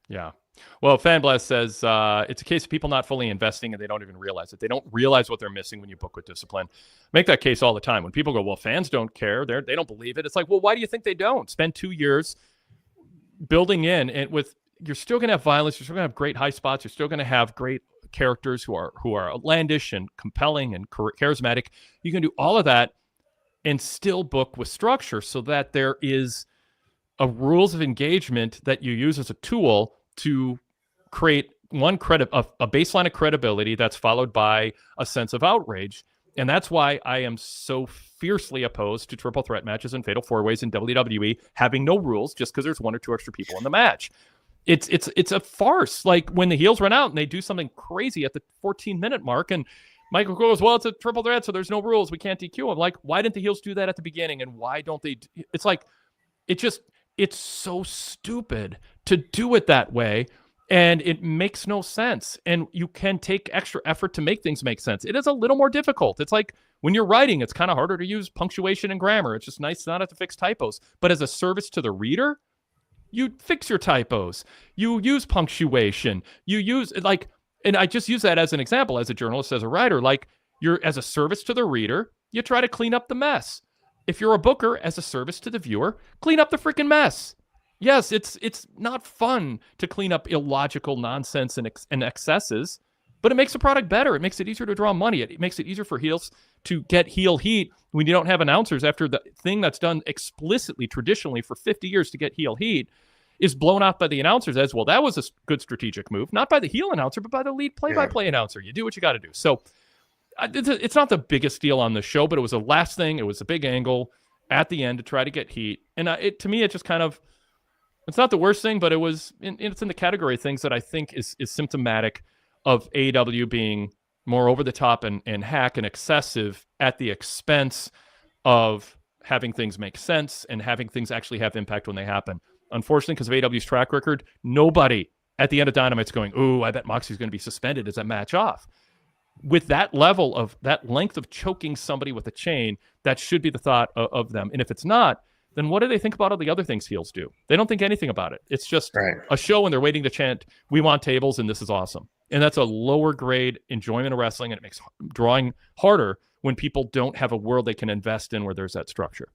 Yeah. Well, Fanblast says it's a case of people not fully investing and they don't even realize it. They don't realize what they're missing when you book with discipline. Make that case all the time. When people go, well, fans don't care. They don't believe it. It's like, well, why do you think they don't? Spend 2 years building in, and you're still going to have violence. You're still going to have great high spots. You're still going to have great characters who are outlandish and compelling and charismatic. You can do all of that and still book with structure so that there is a rules of engagement that you use as a tool to create a baseline of credibility that's followed by a sense of outrage. And that's why I am so fiercely opposed to triple threat matches and fatal four ways in WWE having no rules just because there's one or two extra people in the match. It's a farce. Like when the heels run out and they do something crazy at the 14-minute mark, and Michael goes, well, it's a triple threat, so there's no rules. We can't DQ them. Like, why didn't the heels do that at the beginning? And why don't they? It's like, it's so stupid to do it that way. And it makes no sense. And you can take extra effort to make things make sense. It is a little more difficult. It's like when you're writing, it's kind of harder to use punctuation and grammar. It's just nice to not have to fix typos. But as a service to the reader, you fix your typos. You use punctuation. You use and I just use that as an example, as a journalist, as a writer, you're as a service to the reader, you try to clean up the mess. If you're a booker, as a service to the viewer, clean up the freaking mess. Yes, it's not fun to clean up illogical nonsense and excesses, but it makes the product better. It makes it easier to draw money. It makes it easier for heels to get heel heat when you don't have announcers after the thing that's done explicitly, traditionally for 50 years to get heel heat is blown out by the announcers as, well, that was a good strategic move, not by the heel announcer, but by the lead play-by-play announcer. You do what you got to do. So it's not the biggest deal on the show, but it was the last thing. It was a big angle at the end to try to get heat. And to me, it just kind of, it's not the worst thing, but it's in the category of things that I think is symptomatic of AEW being more over the top and hack and excessive at the expense of having things make sense and having things actually have impact when they happen. Unfortunately, because of AEW's track record, nobody at the end of Dynamite's going, ooh, I bet Moxie's going to be suspended as that match off. With that level of that length of choking somebody with a chain, that should be the thought of them. And if it's not, then what do they think about all the other things heels do? They don't think anything about it. It's just a show and they're waiting to chant, we want tables and this is awesome. And that's a lower grade enjoyment of wrestling, and it makes drawing harder when people don't have a world they can invest in where there's that structure.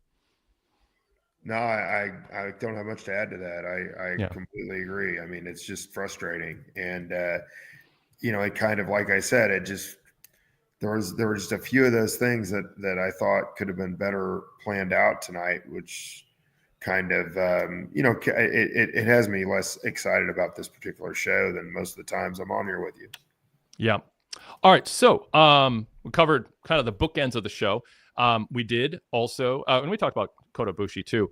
No, I don't have much to add to that. I completely agree. I mean, it's just frustrating. And, it kind of, like I said, there were just a few of those things that I thought could have been better planned out tonight, which kind of, it has me less excited about this particular show than most of the times I'm on here with you. Yeah. All right. So we covered kind of the bookends of the show. We did also, and we talked about Kotabushi too.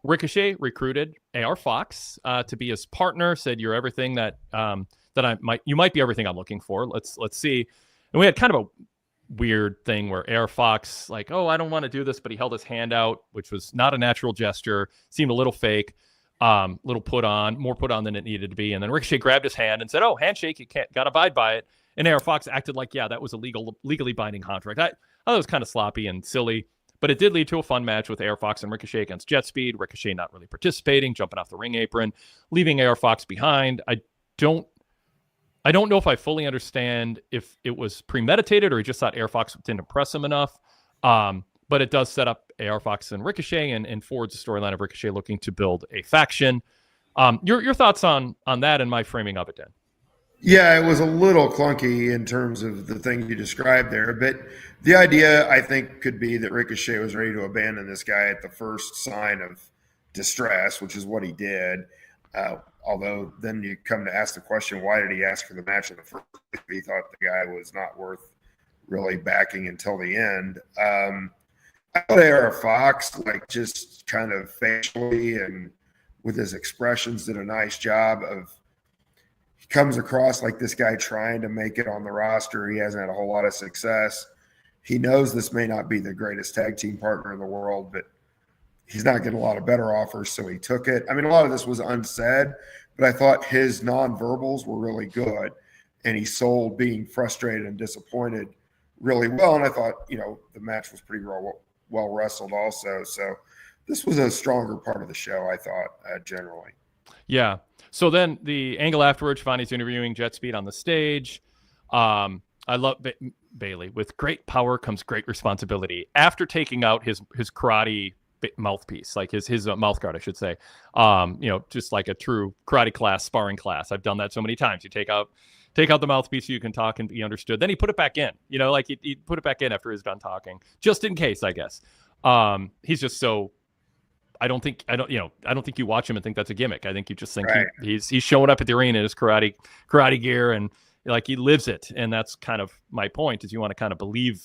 Ricochet recruited AR Fox to be his partner, said you're everything that you might be everything I'm looking for. Let's see. And we had kind of a weird thing where AR Fox, like, oh, I don't want to do this, but he held his hand out, which was not a natural gesture, seemed a little fake, little more put on than it needed to be. And then Ricochet grabbed his hand and said, oh, handshake, you got to abide by it. And AR Fox acted like, yeah, that was a legally binding contract. I thought it was kind of sloppy and silly, but it did lead to a fun match with AR Fox and Ricochet against Jet Speed. Ricochet not really participating, jumping off the ring apron, leaving AR Fox behind. I don't know if I fully understand if it was premeditated or he just thought AR Fox didn't impress him enough. But it does set up AR Fox and Ricochet and forwards the storyline of Ricochet looking to build a faction. Your thoughts on that and my framing of it, Dan? Yeah, it was a little clunky in terms of the thing you described there, but the idea, I think, could be that Ricochet was ready to abandon this guy at the first sign of distress, which is what he did. Although then you come to ask the question, why did he ask for the match in the first place? He thought the guy was not worth really backing until the end. I thought AR Fox, like, just kind of facially and with his expressions, did a nice job of, he comes across like this guy trying to make it on the roster. He hasn't had a whole lot of success. He knows this may not be the greatest tag team partner in the world, but he's not getting a lot of better offers, so he took it. I mean, a lot of this was unsaid, but I thought his nonverbals were really good, and he sold being frustrated and disappointed really well. And I thought, the match was pretty well wrestled also. So this was a stronger part of the show, I thought, generally. Yeah. So then the angle afterwards, Shivani's interviewing Jet Speed on the stage. I love Bailey. With great power comes great responsibility. After taking out his karate mouthpiece, like his mouth guard, I should say, just like a true karate class, sparring class. I've done that so many times. You take out the mouthpiece so you can talk and be understood. Then he put it back in, like he put it back in after he's done talking, just in case, I guess. He's just so, I don't think you watch him and think that's a gimmick. I think you just think right. he's showing up at the arena in his karate gear, and like he lives it. And that's kind of my point, is you want to kind of believe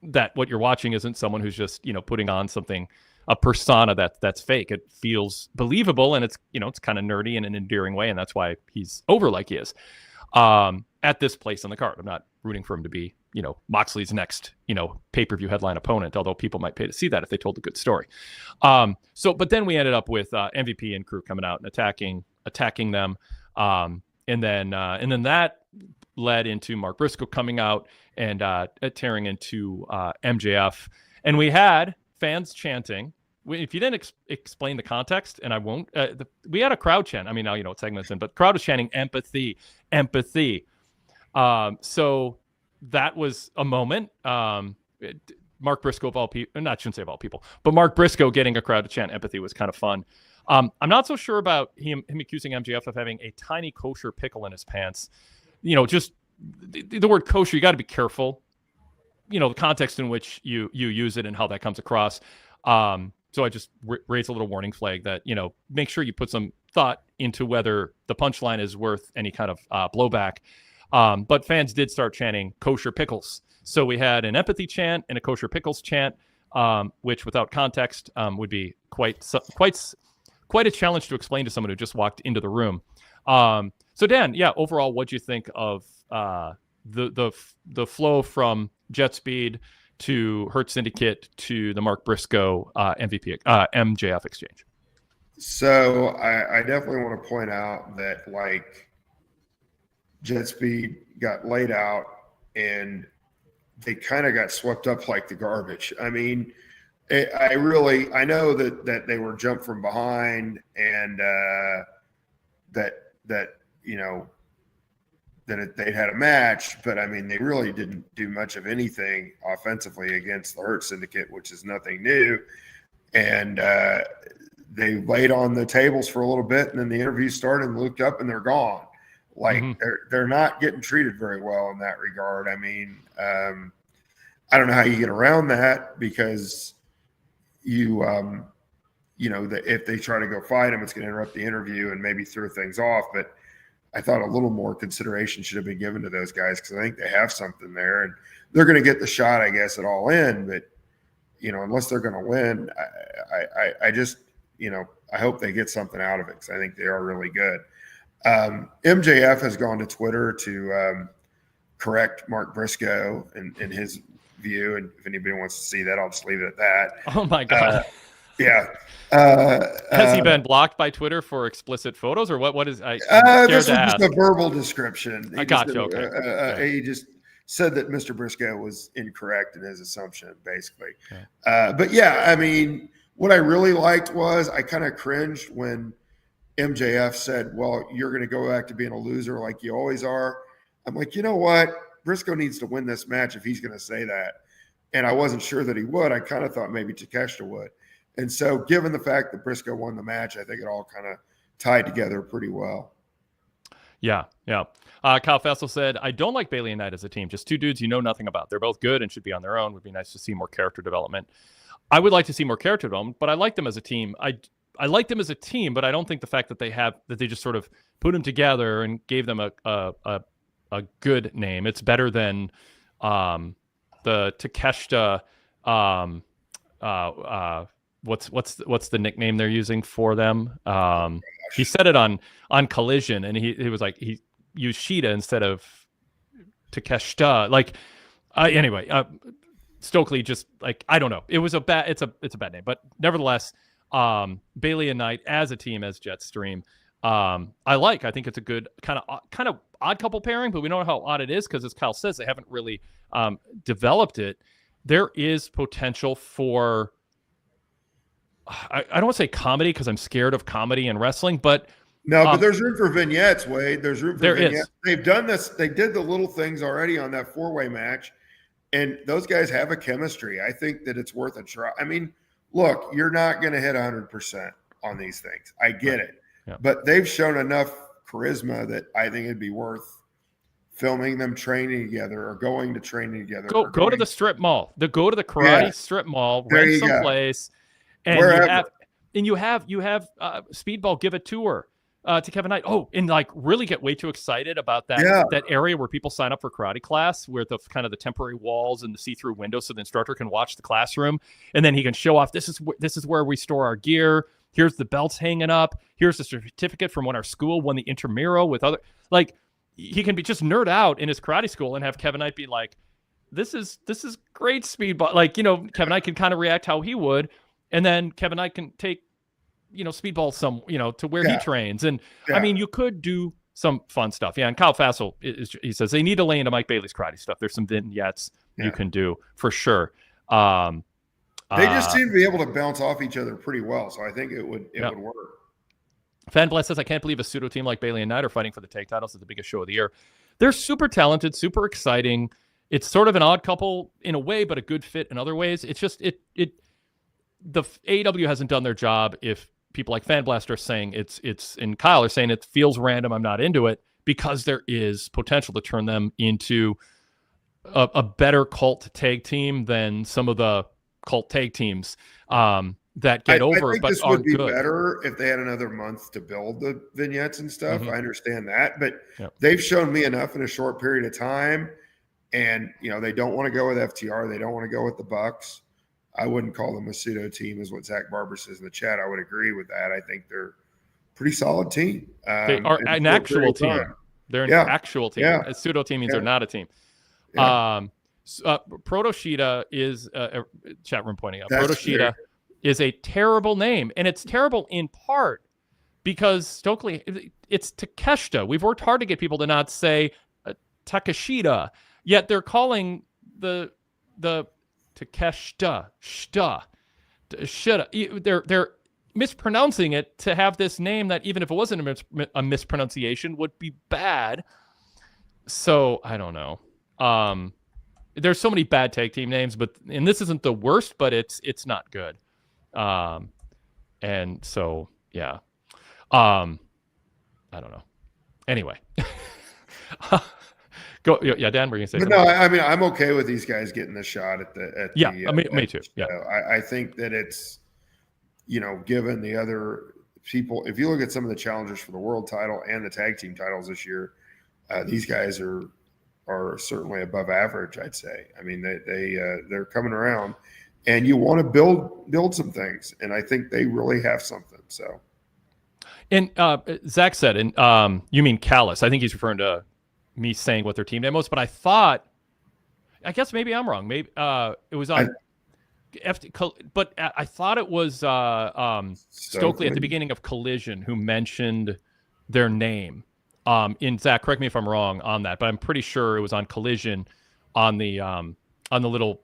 that what you're watching isn't someone who's just, putting on something, a persona that's fake. It feels believable, and it's kind of nerdy in an endearing way, and that's why he's over like he is at this place on the card. I'm not rooting for him to be, Moxley's next, pay-per-view headline opponent, although people might pay to see that if they told a good story. But then we ended up with MVP and crew coming out and attacking them. And then that led into Mark Briscoe coming out and tearing into MJF. And we had fans chanting. If you didn't explain the context, and I won't, we had a crowd chant. I mean, now you know what segment it's in, but the crowd was chanting empathy. So that was a moment. Mark Briscoe, of all people, I shouldn't say of all people, but Mark Briscoe getting a crowd to chant empathy was kind of fun. I'm not so sure about him accusing MJF of having a tiny kosher pickle in his pants. Just the word kosher, you got to be careful. The context in which you use it and how that comes across. So I just raise a little warning flag that, make sure you put some thought into whether the punchline is worth any kind of blowback. But fans did start chanting kosher pickles. So we had an empathy chant and a kosher pickles chant, which without context would be quite a challenge to explain to someone who just walked into the room. So Dan, overall, what'd you think of the flow from Jet Speed to Hurt Syndicate to the Mark Briscoe MJF exchange? So I definitely want to point out that, like, Jet Speed got laid out and they kind of got swept up like the garbage. I mean, I know that they were jumped from behind and that they had a match, but I mean, they really didn't do much of anything offensively against the Hurt Syndicate, which is nothing new. And they laid on the tables for a little bit, and then the interview started and looked up and they're gone. Like, they're not getting treated very well in that regard. I mean, I don't know how you get around that, because you that if they try to go fight him, it's going to interrupt the interview and maybe throw things off. But I thought a little more consideration should have been given to those guys because I think they have something there, and they're going to get the shot, I guess, at All In. But unless they're going to win, I just I hope they get something out of it because I think they are really good. MJF has gone to Twitter to correct Mark Briscoe in his view, and if anybody wants to see that, I'll just leave it at that. Oh my God. Yeah. Has he been blocked by Twitter for explicit photos, or what is? This was just a verbal description. I got you. Okay. He just said that Mr. Briscoe was incorrect in his assumption, basically. Okay. But yeah, I mean, what I really liked was I kind of cringed when MJF said, "Well, you're going to go back to being a loser like you always are." I'm like, you know what? Briscoe needs to win this match if he's going to say that. And I wasn't sure that he would. I kind of thought maybe Takeshita would. And so given the fact that Briscoe won the match, I think it all kind of tied together pretty well. Yeah. Kyle Fessel said, I don't like Bailey and Knight as a team. Just two dudes you know nothing about. They're both good and should be on their own. Would be nice to see more character development. I would like to see more character development, but I like them as a team. I like them as a team, but I don't think the fact that they just sort of put them together and gave them a good name. It's better than the Takeshita. What's the nickname they're using for them? He said it on Collision, and he was like he used Sheeta instead of Takeshita. Like anyway, Stokely just like I don't know. It's a bad name, but nevertheless, Bailey and Knight as a team as Jetstream. I think it's a good kind of odd couple pairing, but we don't know how odd it is because, as Kyle says, they haven't really developed it. There is potential for I don't want to say comedy because I'm scared of comedy and wrestling, but but there's room for vignettes, Wade. There's room for vignettes. Is. They've done this. They did the little things already on that 4-way match, and those guys have a chemistry. I think that it's worth a try. I mean, look, you're not going to hit 100% on these things. I get it. Yeah. But they've shown enough charisma that I think it'd be worth filming them training together or going to training together. Go to the strip mall. Go to the karate strip mall, rent someplace, and you have Speedball give a tour to Kevin Knight. Oh, and like really get way too excited about that area where people sign up for karate class, where the kind of the temporary walls and the see-through windows, so the instructor can watch the classroom, and then he can show off. This is where we store our gear. Here's the belts hanging up. Here's the certificate from when our school won the intramural with other. Like he can be just nerd out in his karate school and have Kevin Knight be like, "This is great, Speedball." Like Kevin Knight can kind of react how he would, and then Kevin Knight can take Speedball to where he trains. And I mean, you could do some fun stuff. Yeah. And Kyle Fassel he says they need to lay into Mike Bailey's karate stuff. There's some vignettes you can do for sure. They just seem to be able to bounce off each other pretty well, so I think it would work. Fanblast says, I can't believe a pseudo team like Bailey and Knight are fighting for the tag titles at the biggest show of the year. They're super talented, super exciting. It's sort of an odd couple in a way, but a good fit in other ways. It's just the AEW hasn't done their job if people like Fanblast are saying and Kyle are saying it feels random, I'm not into it, because there is potential to turn them into a better cult tag team than some of the cult tag teams that get over, but this would be better if they had another month to build the vignettes and stuff. I understand that, but they've shown me enough in a short period of time, and they don't want to go with FTR. They don't want to go with the Bucks. I wouldn't call them a pseudo team, is what Zach Barber says in the chat. I would agree with that. I think they're a pretty solid team. They are an actual team. They're an actual team. A pseudo team means they're not a team. Proto-Sheeta is chat room pointing out. Proto-Sheeta is a terrible name, and it's terrible in part because Stokely, it's Takeshita. We've worked hard to get people to not say Takeshita, yet they're calling the Takeshita they're mispronouncing it to have this name that, even if it wasn't a mispronunciation, would be bad. So I don't know. There's so many bad tag team names, and this isn't the worst, but it's not good. And so I don't know. Anyway, go. Yeah, Dan, we're gonna say. But no, I mean, I'm okay with ththese guys getting the shot at the. Me too. Yeah, I think that it's, given the other people, if you look at some of the challengers for the world title and the tag team titles this year, these guys are certainly above average, I'd say. I mean, they're coming around, and you want to build some things, and I think they really have something. So, and Zach said, and you mean Callis? I think he's referring to me saying what their team name was, but I guess maybe I'm wrong. Maybe it was on. But I thought it was Stokely at the beginning of Collision who mentioned their name. In Zach, correct me if I'm wrong on that, but I'm pretty sure it was on Collision on the little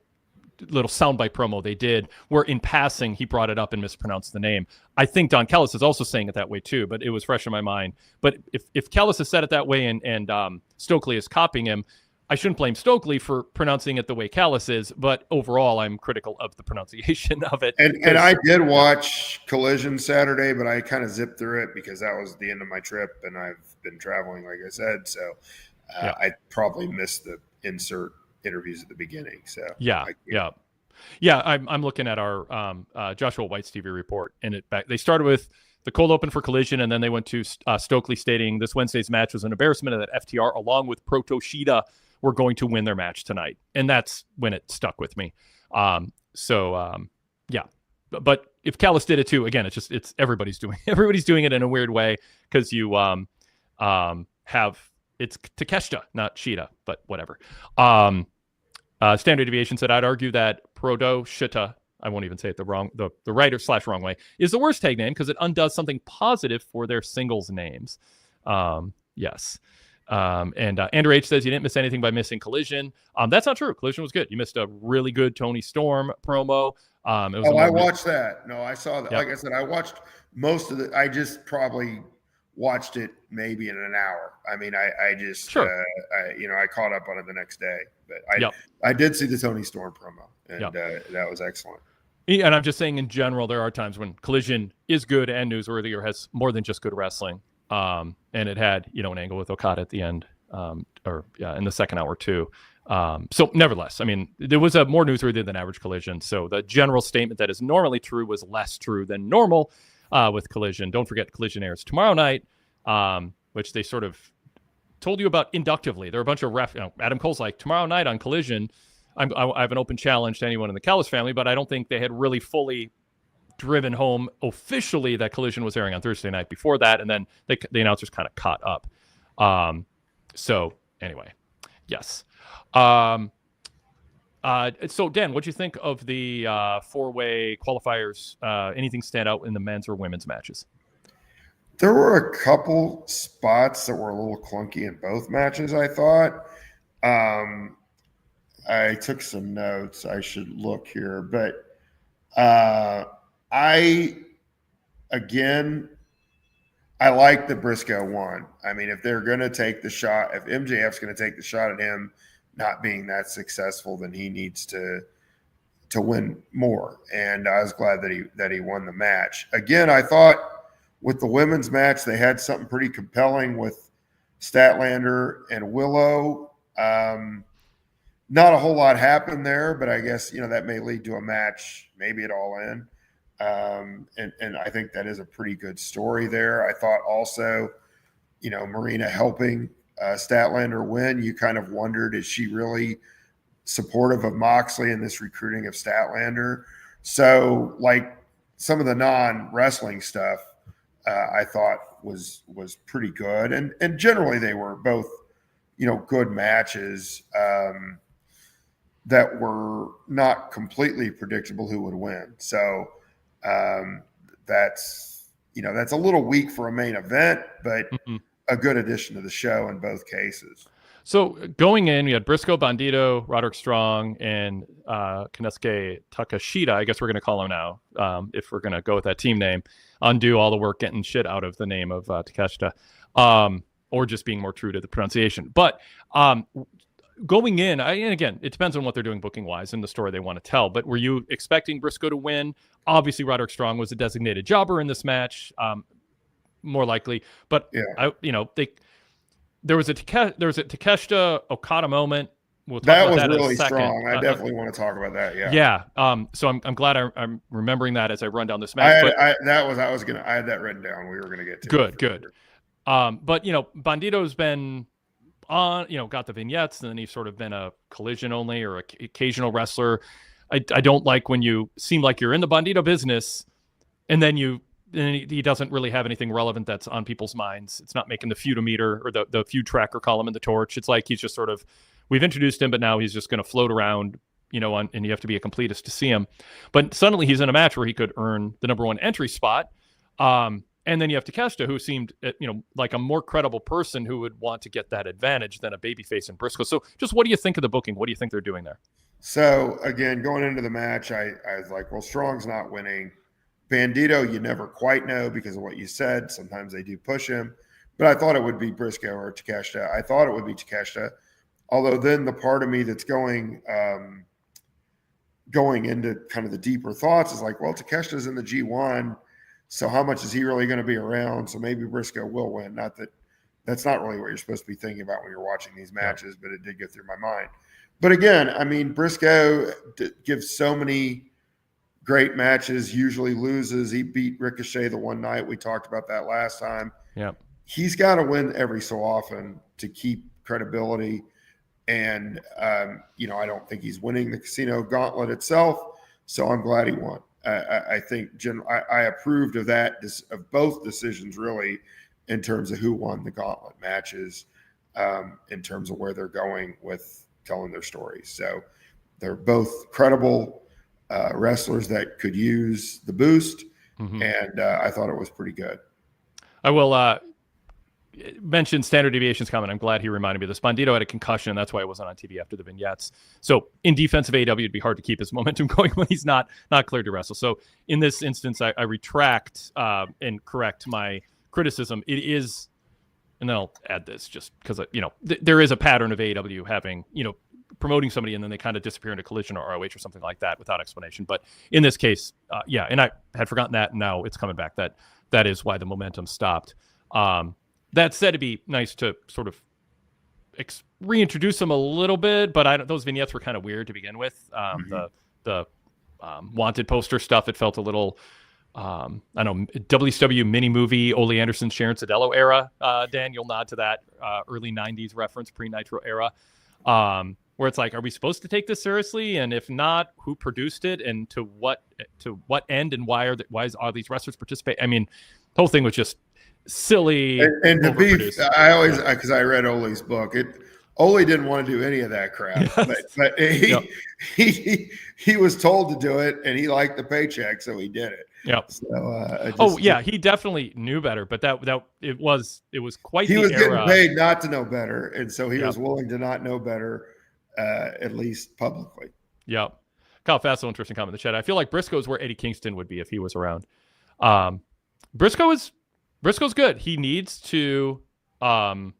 soundbite promo they did, where in passing he brought it up and mispronounced the name. I think Don Callis is also saying it that way too, but it was fresh in my mind. But if Callis has said it that way and Stokely is copying him, I shouldn't blame Stokely for pronouncing it the way Callis is, but overall I'm critical of the pronunciation of it. And I did watch Collision Saturday, but I kind of zipped through it because that was the end of my trip, and I've been traveling, like I said. So I probably missed the insert interviews at the beginning. So I'm looking at our Joshua White's TV report, and they started with the cold open for Collision, and then they went to Stokely stating this Wednesday's match was an embarrassment, and that FTR along with Toshida were going to win their match tonight, and that's when it stuck with me. But if Callis did it too, again, it's everybody's doing it in a weird way, because you have it's Takeshita, not Shida, but whatever. Standard Deviation said, I'd argue that Shita, I won't even say it the right/wrong way, is the worst tag name because it undoes something positive for their singles names. Yes. And Andrew H says you didn't miss anything by missing Collision. That's not true. Collision was good. You missed a really good Tony Storm promo. I watched that. No, I saw that. Yep. Like I said, I watched most of it. I just probably watched it maybe in an hour. I mean, I just, I caught up on it the next day, but I did see the Tony Storm promo, and that was excellent. And I'm just saying in general, there are times when Collision is good and newsworthy or has more than just good wrestling. And it had, an angle with Okada at the end, in the second hour too. So nevertheless, I mean, there was a more newsworthy than average Collision. So the general statement that is normally true was less true than normal, with Collision. Don't forget Collision airs tomorrow night, which they sort of told you about inductively. There are a bunch of Adam Cole's like, tomorrow night on Collision, I have an open challenge to anyone in the Callis family, but I don't think they had really fully driven home officially that Collision was airing on Thursday night before that, and then the announcers kind of caught up. So anyway, yes. So Dan, what'd you think of the four-way qualifiers? Anything stand out in the men's or women's matches? There were a couple spots that were a little clunky in both matches, I thought. I took some notes. I should look here, but I like that Briscoe won. I mean, if they're going to take the shot, if MJF's going to take the shot at him not being that successful, then he needs to win more. And I was glad that he won the match. Again, I thought with the women's match, they had something pretty compelling with Statlander and Willow. Not a whole lot happened there, but I guess, that may lead to a match, maybe at All In. And I think that is a pretty good story there. I thought also, Marina helping Statlander win, you kind of wondered, is she really supportive of Moxley and this recruiting of Statlander? So like some of the non-wrestling stuff, I thought was pretty good. And generally they were both, good matches, that were not completely predictable who would win. So that's a little weak for a main event, but a good addition to the show in both cases. So going in, we had Briscoe, Bandito, Roderick Strong, and Konosuke Takeshita, I guess we're going to call him now, if we're going to go with that team name, undo all the work getting shit out of the name of Takeshita, or just being more true to the pronunciation. But going in, and again, it depends on what they're doing booking-wise and the story they want to tell, but were you expecting Briscoe to win? Obviously, Roderick Strong was a designated jobber in this match, more likely. But, there was a Takeshita Okada moment we'll talk That about was that in a really second. strong. I definitely want to talk about that. Yeah. Yeah. So I'm glad I'm remembering that as I run down this match. I had that written down. We were gonna get to good. Sure. But Bandito's been on, got the vignettes, and then he's sort of been a collision only or occasional wrestler. I don't like when you seem like you're in the Bandito business, and then he doesn't really have anything relevant that's on people's minds. It's not making the feudometer or the feud tracker column in the Torch. It's like he's just sort of, we've introduced him, but now he's just going to float around, and you have to be a completist to see him. But suddenly he's in a match where he could earn the number one entry spot. And then you have Takeshita, who seemed, like a more credible person who would want to get that advantage than a babyface in Briscoe. So just what do you think of the booking? What do you think they're doing there? So again, going into the match, I was like, well, Strong's not winning. Bandito, you never quite know because of what you said. Sometimes they do push him. But I thought it would be Briscoe or Takeshita. I thought it would be Takeshita. Although then the part of me that's going into kind of the deeper thoughts is like, well, Takeshita's in the G1. So how much is he really going to be around? So maybe Briscoe will win. Not that that's not really what you're supposed to be thinking about when you're watching these matches, but it did go through my mind. But again, I mean, Briscoe gives so many great matches, usually loses. He beat Ricochet the one night. We talked about that last time. Yeah. He's got to win every so often to keep credibility. And, I don't think he's winning the Casino Gauntlet itself. So I'm glad he won. I think I approved of that, of both decisions really, in terms of who won the Gauntlet matches, in terms of where they're going with telling their stories. So they're both credible wrestlers that could use the boost, and I thought it was pretty good. I will mention standard deviations comment. I'm glad he reminded me of this. Bandito had a concussion. That's why he wasn't on TV after the vignettes. So in defense of AEW, it'd be hard to keep his momentum going when he's not cleared to wrestle. So in this instance, I retract and correct my criticism. It is, and then I'll add this just because, there is a pattern of AEW having, promoting somebody and then they kind of disappear into Collision or ROH or something like that without explanation. But in this case, and I had forgotten that, and now it's coming back. That is why the momentum stopped. That said, it'd be nice to sort of reintroduce them a little bit, but those vignettes were kind of weird to begin with. The wanted poster stuff, it felt a little, WCW mini movie, Ole Anderson, Sharon Sadello era. Dan, you'll nod to that early 90s reference, pre-Nitro era, where it's like, are we supposed to take this seriously? And if not, who produced it and to what end, and why are these wrestlers participate? I mean, the whole thing was just silly. And to be, because I read Ole's book, Ole didn't want to do any of that crap, but he was told to do it, and he liked the paycheck, so he did it. Yep. So, he definitely knew better, but it was quite. He was getting paid not to know better, and so he was willing to not know better, at least publicly. Yep. Kyle Fassel, interesting comment in the chat. I feel like Briscoe's where Eddie Kingston would be if he was around. Briscoe's good. He needs to win,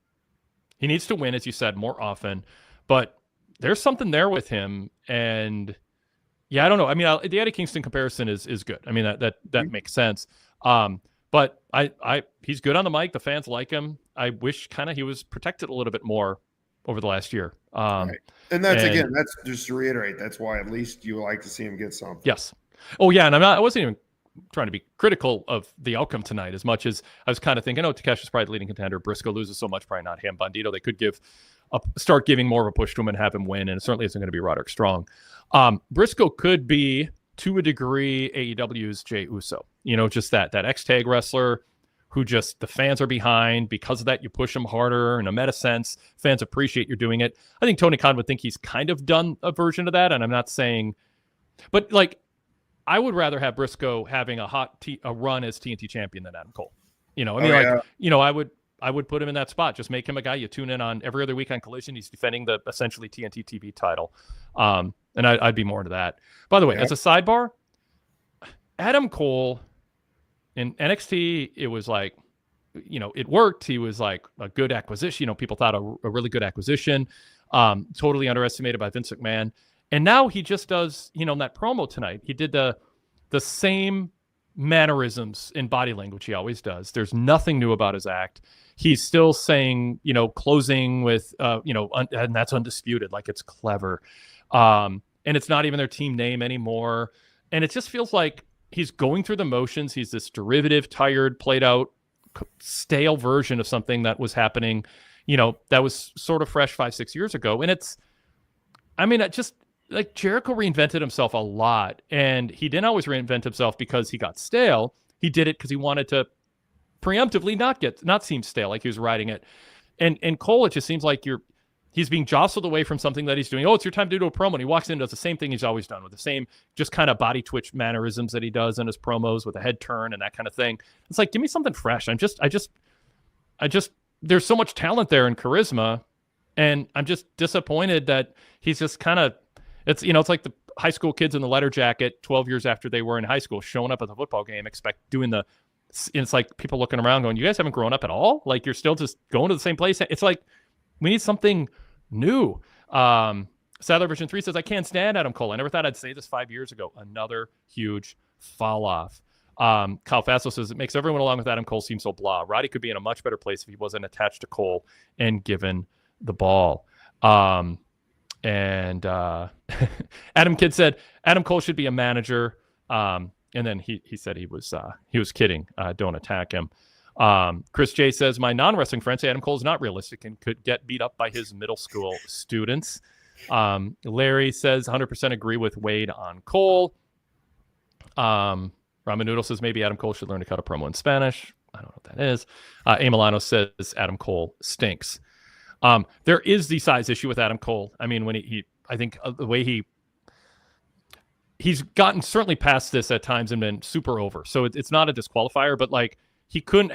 as you said, more often, but there's something there with him. And I don't know. I mean, the Eddie Kingston comparison is good. I mean, that makes sense. But he's good on the mic. The fans like him. I wish kind of he was protected a little bit more over the last year. Right. And that's just to reiterate, that's why at least you like to see him get something. Yes. Oh yeah. And I wasn't even trying to be critical of the outcome tonight as much as I was kind of thinking, Takeshi's probably the leading contender. Briscoe loses so much, probably not him. Bandito, they could start giving more of a push to him and have him win, and it certainly isn't going to be Roderick Strong. Briscoe could be, to a degree, AEW's Jey Uso. Just that X-Tag wrestler who just the fans are behind. Because of that, you push him harder in a meta sense. Fans appreciate you're doing it. I think Tony Khan would think he's kind of done a version of that, and I'm not saying, but like, I would rather have Briscoe having a run as TNT champion than Adam Cole. I would put him in that spot. Just make him a guy you tune in on every other week on Collision. He's defending the essentially TNT TV title. And I'd be more into that. By the way, as a sidebar, Adam Cole in NXT, it was like, it worked. He was like a good acquisition. People thought a really good acquisition. Totally underestimated by Vince McMahon. And now he just does, in that promo tonight, he did the same mannerisms and body language he always does. There's nothing new about his act. He's still saying, closing with, and that's undisputed, like it's clever. And it's not even their team name anymore. And it just feels like he's going through the motions. He's this derivative, tired, played out, stale version of something that was happening, that was sort of fresh 5-6 years ago. And it just like Jericho reinvented himself a lot, and he didn't always reinvent himself because he got stale. He did it because he wanted to preemptively not seem stale, like he was riding it. And Cole, it just seems like he's being jostled away from something that he's doing. Oh, it's your time to do a promo. And he walks in and does the same thing he's always done with the same just kind of body twitch mannerisms that he does in his promos with a head turn and that kind of thing. It's like, give me something fresh. I just, there's so much talent there and charisma. And I'm just disappointed that he's just kind of, it's like the high school kids in the letter jacket 12 years after they were in high school showing up at the football game, it's like people looking around going, you guys haven't grown up at all? Like you're still just going to the same place. It's like, we need something new. Sadler Version 3 says, I can't stand Adam Cole. I never thought I'd say this 5 years ago. Another huge fall off. Kyle Fasto says, it makes everyone along with Adam Cole seem so blah. Roddy could be in a much better place if he wasn't attached to Cole and given the ball. And Adam Kidd said Adam Cole should be a manager. And then he said he was kidding. Don't attack him. Chris J says, my non-wrestling friends say Adam Cole is not realistic and could get beat up by his middle school students. Larry says 100% agree with Wade on Cole. Ramen Noodle says maybe Adam Cole should learn to cut a promo in Spanish. I don't know what that is. A Milano says Adam Cole stinks. There is the size issue with Adam Cole. I mean, when I think the way he's gotten certainly past this at times and been super over. So it's not a disqualifier, but like he couldn't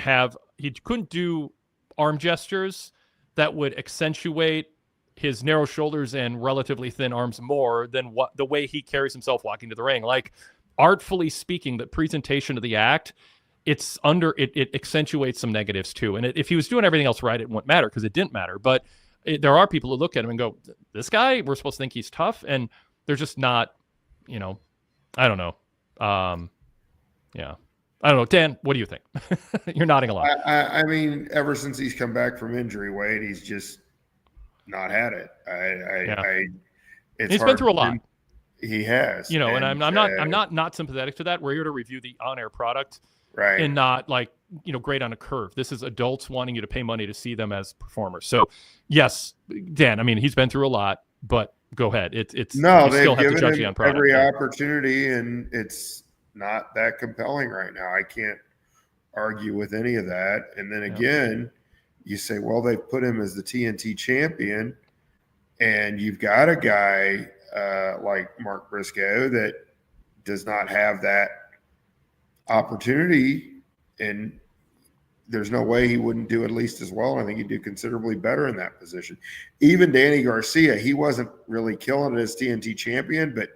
do arm gestures that would accentuate his narrow shoulders and relatively thin arms more than the way he carries himself walking to the ring. Like artfully speaking, the presentation of the act, it accentuates some negatives too. And if he was doing everything else right, it wouldn't matter because it didn't matter. But there are people who look at him and go, this guy, we're supposed to think he's tough. And they're just not, I don't know. Yeah. I don't know. Dan, what do you think? You're nodding a lot. I mean, ever since he's come back from injury, Wade, he's just not had it. He's been through a lot. He has. And I'm not sympathetic to that. We're here to review the on-air product. Right. And not like, grade on a curve. This is adults wanting you to pay money to see them as performers. So, yes, Dan, I mean, he's been through a lot, but go ahead. They've given him every opportunity, and it's not that compelling right now. I can't argue with any of that. And then again, you say, well, they've put him as the TNT champion, and you've got a guy like Mark Briscoe that does not have that opportunity, and there's no way he wouldn't do at least as well. I think he'd do considerably better in that position. Even Danny Garcia, he wasn't really killing it as TNT champion, but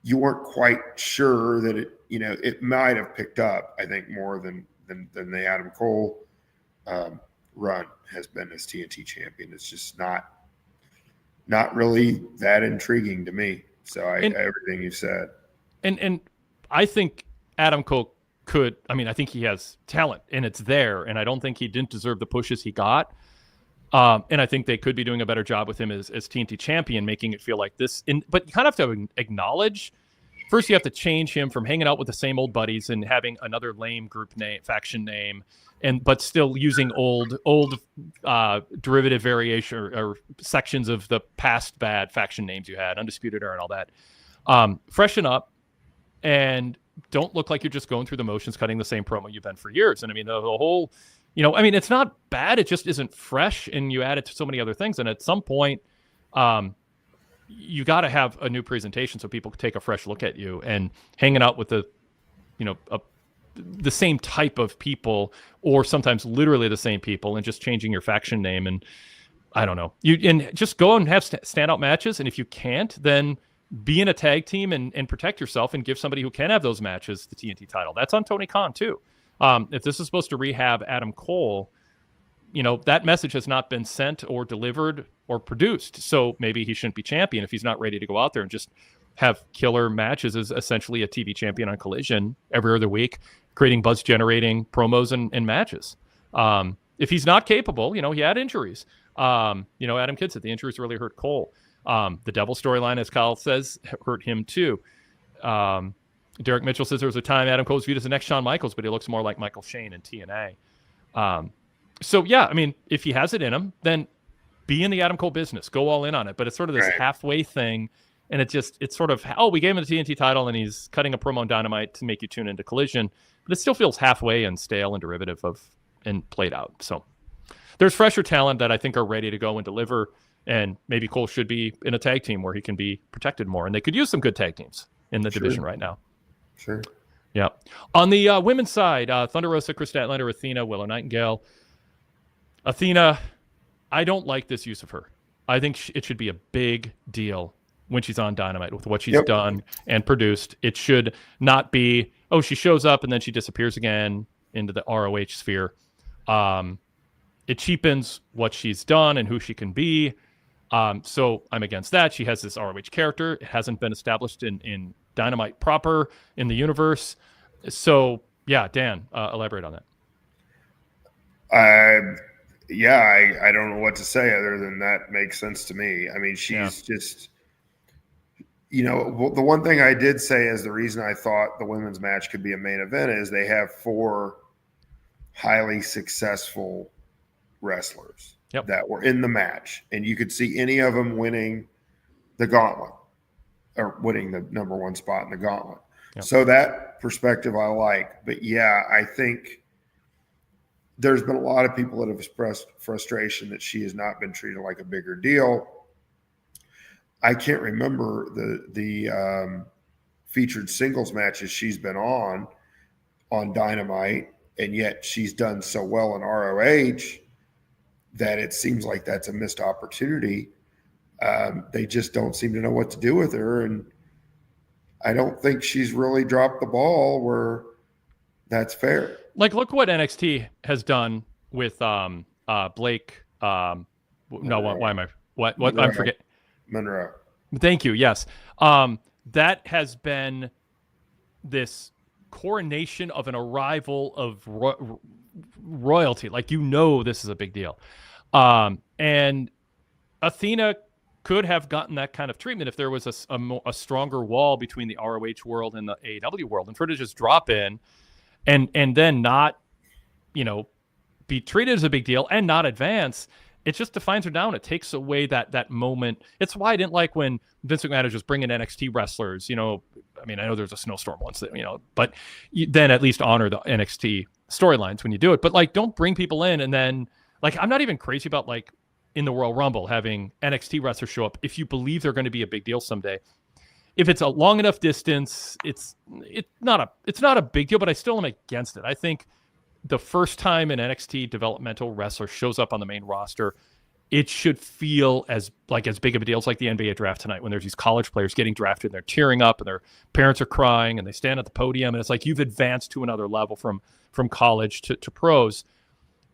you weren't quite sure that it might have picked up, I think, more than the Adam Cole run has been as TNT champion. It's just not really that intriguing to me. So everything you said. And I think Adam Cole I think he has talent and it's there. And I don't think he didn't deserve the pushes he got. And I think they could be doing a better job with him as TNT champion, making it feel like this. But you kind of have to acknowledge, first you have to change him from hanging out with the same old buddies and having another lame group name, faction name, but still using old derivative variation or sections of the past bad faction names you had, Undisputed Era and all that. Freshen up and don't look like you're just going through the motions, cutting the same promo you've been for years. And I mean, the whole, it's not bad. It just isn't fresh. And you add it to so many other things. And at some point, you got to have a new presentation so people can take a fresh look at you. And hanging out with the same type of people, or sometimes literally the same people, and just changing your faction name. And I don't know, and just go and have standout matches. And if you can't, then be in a tag team and protect yourself and give somebody who can have those matches the TNT title. That's on Tony Khan too. If this is supposed to rehab Adam Cole, that message has not been sent or delivered or produced. So maybe he shouldn't be champion if he's not ready to go out there and just have killer matches as essentially a TV champion on Collision every other week, creating buzz-generating promos and matches. If he's not capable, he had injuries. Adam Kidd said the injuries really hurt Cole. The Devil storyline, as Kyle says, hurt him too. Derek Mitchell says there was a time Adam Cole was viewed as the next Shawn Michaels, but he looks more like Michael Shane in TNA. So yeah, I mean, if he has it in him, then be in the Adam Cole business, go all in on it. But it's sort of this halfway thing. And it's sort of, we gave him the TNT title and he's cutting a promo on Dynamite to make you tune into Collision, but it still feels halfway and stale and derivative and played out. So there's fresher talent that I think are ready to go and deliver. And maybe Cole should be in a tag team where he can be protected more. And they could use some good tag teams in the division right now. Sure. Yeah. On the women's side, Thunder Rosa, Chris Statlander, Athena, Willow Nightingale. Athena, I don't like this use of her. I think it should be a big deal when she's on Dynamite with what she's done and produced. It should not be, she shows up and then she disappears again into the ROH sphere. It cheapens what she's done and who she can be. So I'm against that. She has this ROH character. It hasn't been established in Dynamite proper in the universe. So yeah, Dan, elaborate on that. I don't know what to say other than that makes sense to me. I mean, she's just, the one thing I did say is the reason I thought the women's match could be a main event is they have 4 highly successful wrestlers that were in the match, and you could see any of them winning the Gauntlet or winning the number 1 spot in the Gauntlet. So that perspective I like, but I think there's been a lot of people that have expressed frustration that she has not been treated like a bigger deal. I can't remember the featured singles matches she's been on Dynamite, and yet she's done so well in ROH that it seems like that's a missed opportunity. They just don't seem to know what to do with her, and I don't think she's really dropped the ball where that's fair. Like, look what NXT has done with Blake. I'm forgetting. Monroe. Thank you. Yes. That has been this coronation of an arrival of royalty. Like, this is a big deal. And Athena could have gotten that kind of treatment if there was a stronger wall between the ROH world and the AEW world. And for her to just drop in and then not, be treated as a big deal and not advance, it just defines her down. It takes away that moment. It's why I didn't like when Vince McMahon was just bringing NXT wrestlers. I know there's a snowstorm once that, but then at least honor the NXT storylines when you do it. But don't bring people in and then I'm not even crazy about in the Royal Rumble having NXT wrestlers show up if you believe they're going to be a big deal someday. If it's a long enough distance, it's not a big deal, but I still am against it. I think the first time an NXT developmental wrestler shows up on the main roster, it should feel as big of a deal as the NBA draft tonight when there's these college players getting drafted and they're tearing up and their parents are crying and they stand at the podium and it's you've advanced to another level from college to pros.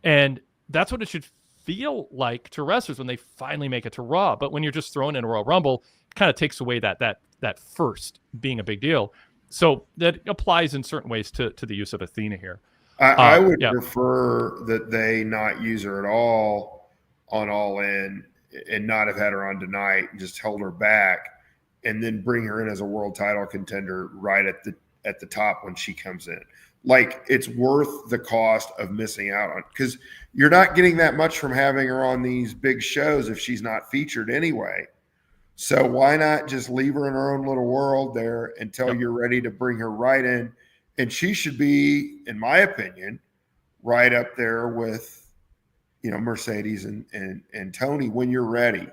And that's what it should feel like to wrestlers when they finally make it to Raw. But when you're just thrown in a Royal Rumble, it kind of takes away that first being a big deal. So that applies in certain ways to the use of Athena here. I would prefer that they not use her at all on All In and not have had her on tonight and just held her back and then bring her in as a world title contender right at the top when she comes in. It's worth the cost of missing out on, because you're not getting that much from having her on these big shows if she's not featured anyway. So why not just leave her in her own little world there until you're ready to bring her right in? And she should be, in my opinion, right up there with, Mercedes and Tony when you're ready.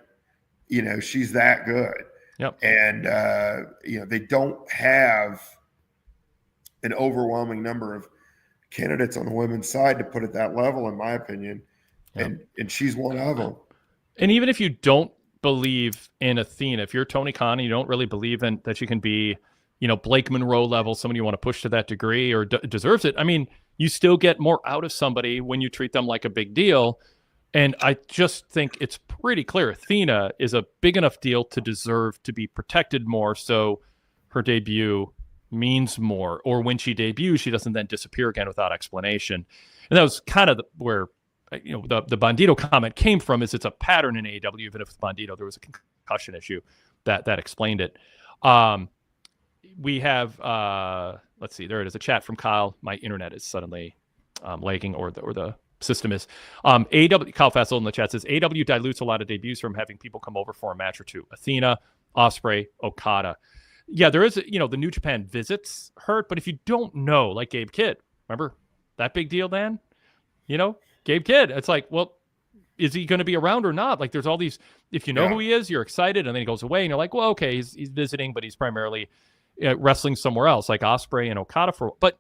She's that good. Yep. And, they don't have an overwhelming number of candidates on the women's side to put at that level, in my opinion. Yep. And she's one of them. And even if you don't believe in Athena, if you're Tony Khan and you don't really believe in that she can be, Blake Monroe level, somebody you want to push to that degree or deserves it, I mean, you still get more out of somebody when you treat them like a big deal. And I just think it's pretty clear Athena is a big enough deal to deserve to be protected more, so her debut means more. Or when she debuts, she doesn't then disappear again without explanation. And that was kind of where the Bandito comment came from. Is it's a pattern in AEW, even if with Bandito there was a concussion issue that explained it. We have let's see, there it is, a chat from Kyle. My internet is suddenly lagging, or the system is. AW Kyle Fessel in the chat says AW dilutes a lot of debuts from having people come over for a match or two. Athena, Osprey, Okada. Yeah, there is, the New Japan visits hurt, but if you don't know, like Gabe Kidd, remember that big deal, Dan? Gabe Kidd. It's like, well, is he going to be around or not? Like, there's all these. If you know who he is, you're excited, and then he goes away, and you're like, well, okay, he's visiting, but he's primarily wrestling somewhere else, like Osprey and Okada But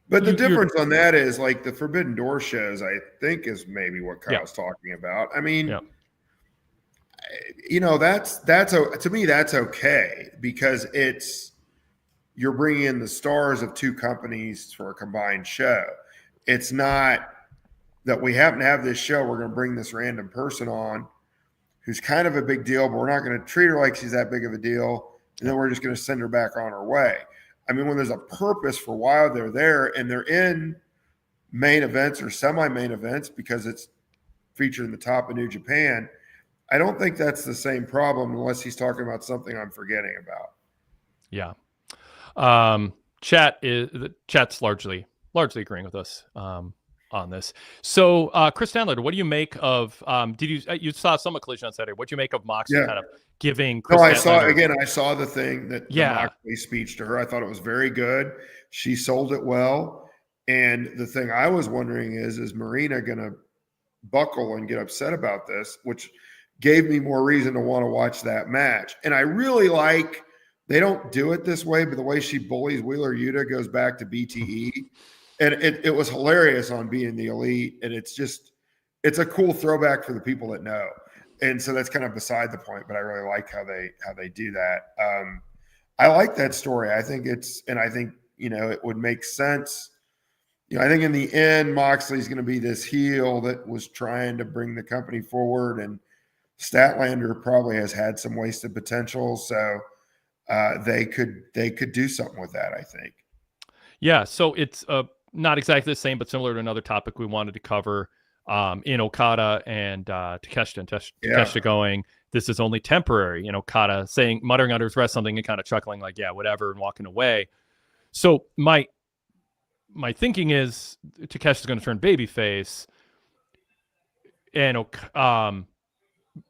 the difference on that is, like, the Forbidden Door shows, I think, is maybe what Kyle's talking about. I mean, that's to me, that's okay, because you're bringing in the stars of two companies for a combined show. It's not that we happen to have this show, we're going to bring this random person on who's kind of a big deal, but we're not going to treat her like she's that big of a deal, and then we're just going to send her back on her way. I mean, when there's a purpose for why they're there, and they're in main events or semi-main events because it's featured in the top of New Japan, I don't think that's the same problem unless he's talking about something I'm forgetting about. Yeah. Chat's largely agreeing with us on this. So, Chris Stanley, what do you make of? You saw some Collision on Saturday? What do you make of Moxley kind of giving? Chris I saw the thing that the Moxley speech to her. I thought it was very good. She sold it well. And the thing I was wondering is Marina going to buckle and get upset about this, which gave me more reason to want to watch that match. And I really like, they don't do it this way, but the way she bullies Wheeler Yuta goes back to BTE. And it was hilarious on Being the Elite. And it's a cool throwback for the people that know. And so that's kind of beside the point, but I really like how they do that. I like that story. I think it would make sense. I think in the end, Moxley's going to be this heel that was trying to bring the company forward, and Statlander probably has had some wasted potential. So they could do something with that, I think. Yeah. So it's not exactly the same, but similar to another topic we wanted to cover in Okada and Takeshita. Takeshita going, this is only temporary. Okada muttering under his breath something and kind of chuckling like, yeah, whatever, and walking away. So my thinking is Takeshita's going to turn babyface, and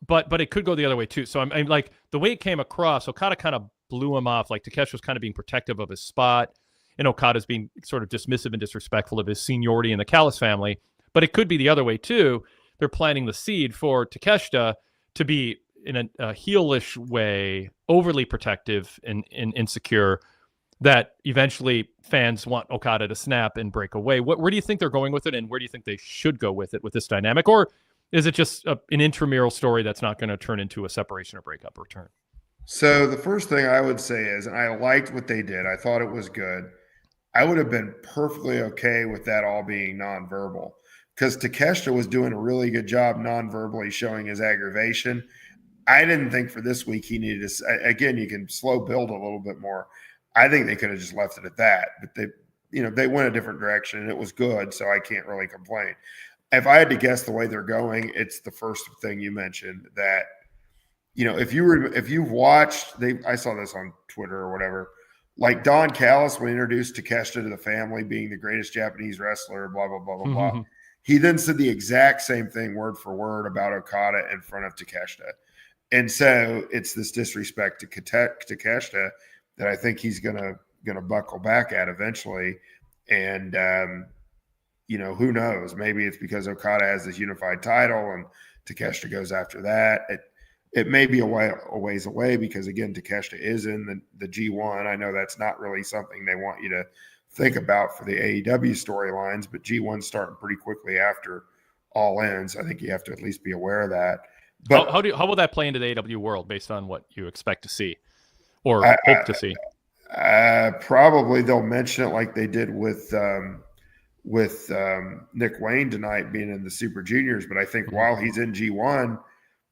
but it could go the other way too. So I'm like, the way it came across, Okada kind of blew him off. Like Takeshita was kind of being protective of his spot, and Okada's being sort of dismissive and disrespectful of his seniority in the Callis family. But it could be the other way too. They're planting the seed for Takeshita to be in a heelish way, overly protective and insecure, that eventually fans want Okada to snap and break away. Where do you think they're going with it, and where do you think they should go with it with this dynamic? Or is it just an intramural story that's not going to turn into a separation or breakup or turn? So the first thing I would say is, and I liked what they did. I thought it was good. I would have been perfectly okay with that all being nonverbal, because Takeshita was doing a really good job nonverbally showing his aggravation. I didn't think for this week he needed to, again, you can slow build a little bit more. I think they could have just left it at that, but they went a different direction and it was good. So I can't really complain. If I had to guess the way they're going, it's the first thing you mentioned, that, if you've watched, I saw this on Twitter or whatever, like Don Callis, when he introduced Takeshita to the family being the greatest Japanese wrestler, blah, blah, blah, blah, blah. He then said the exact same thing word for word about Okada in front of Takeshita. And so it's this disrespect to Takeshita that I think he's gonna buckle back at eventually. And who knows? Maybe it's because Okada has this unified title and Takeshita goes after that. It may be a ways away, because again, Takeshita is in the G1. I know that's not really something they want you to think about for the AEW storylines, but G1's starting pretty quickly after All Ends. I think you have to at least be aware of that. But how will that play into the AEW world based on what you expect to see or hope to see? Probably they'll mention it like they did with Nick Wayne tonight being in the Super Juniors, but I think Mhm. while he's in G1,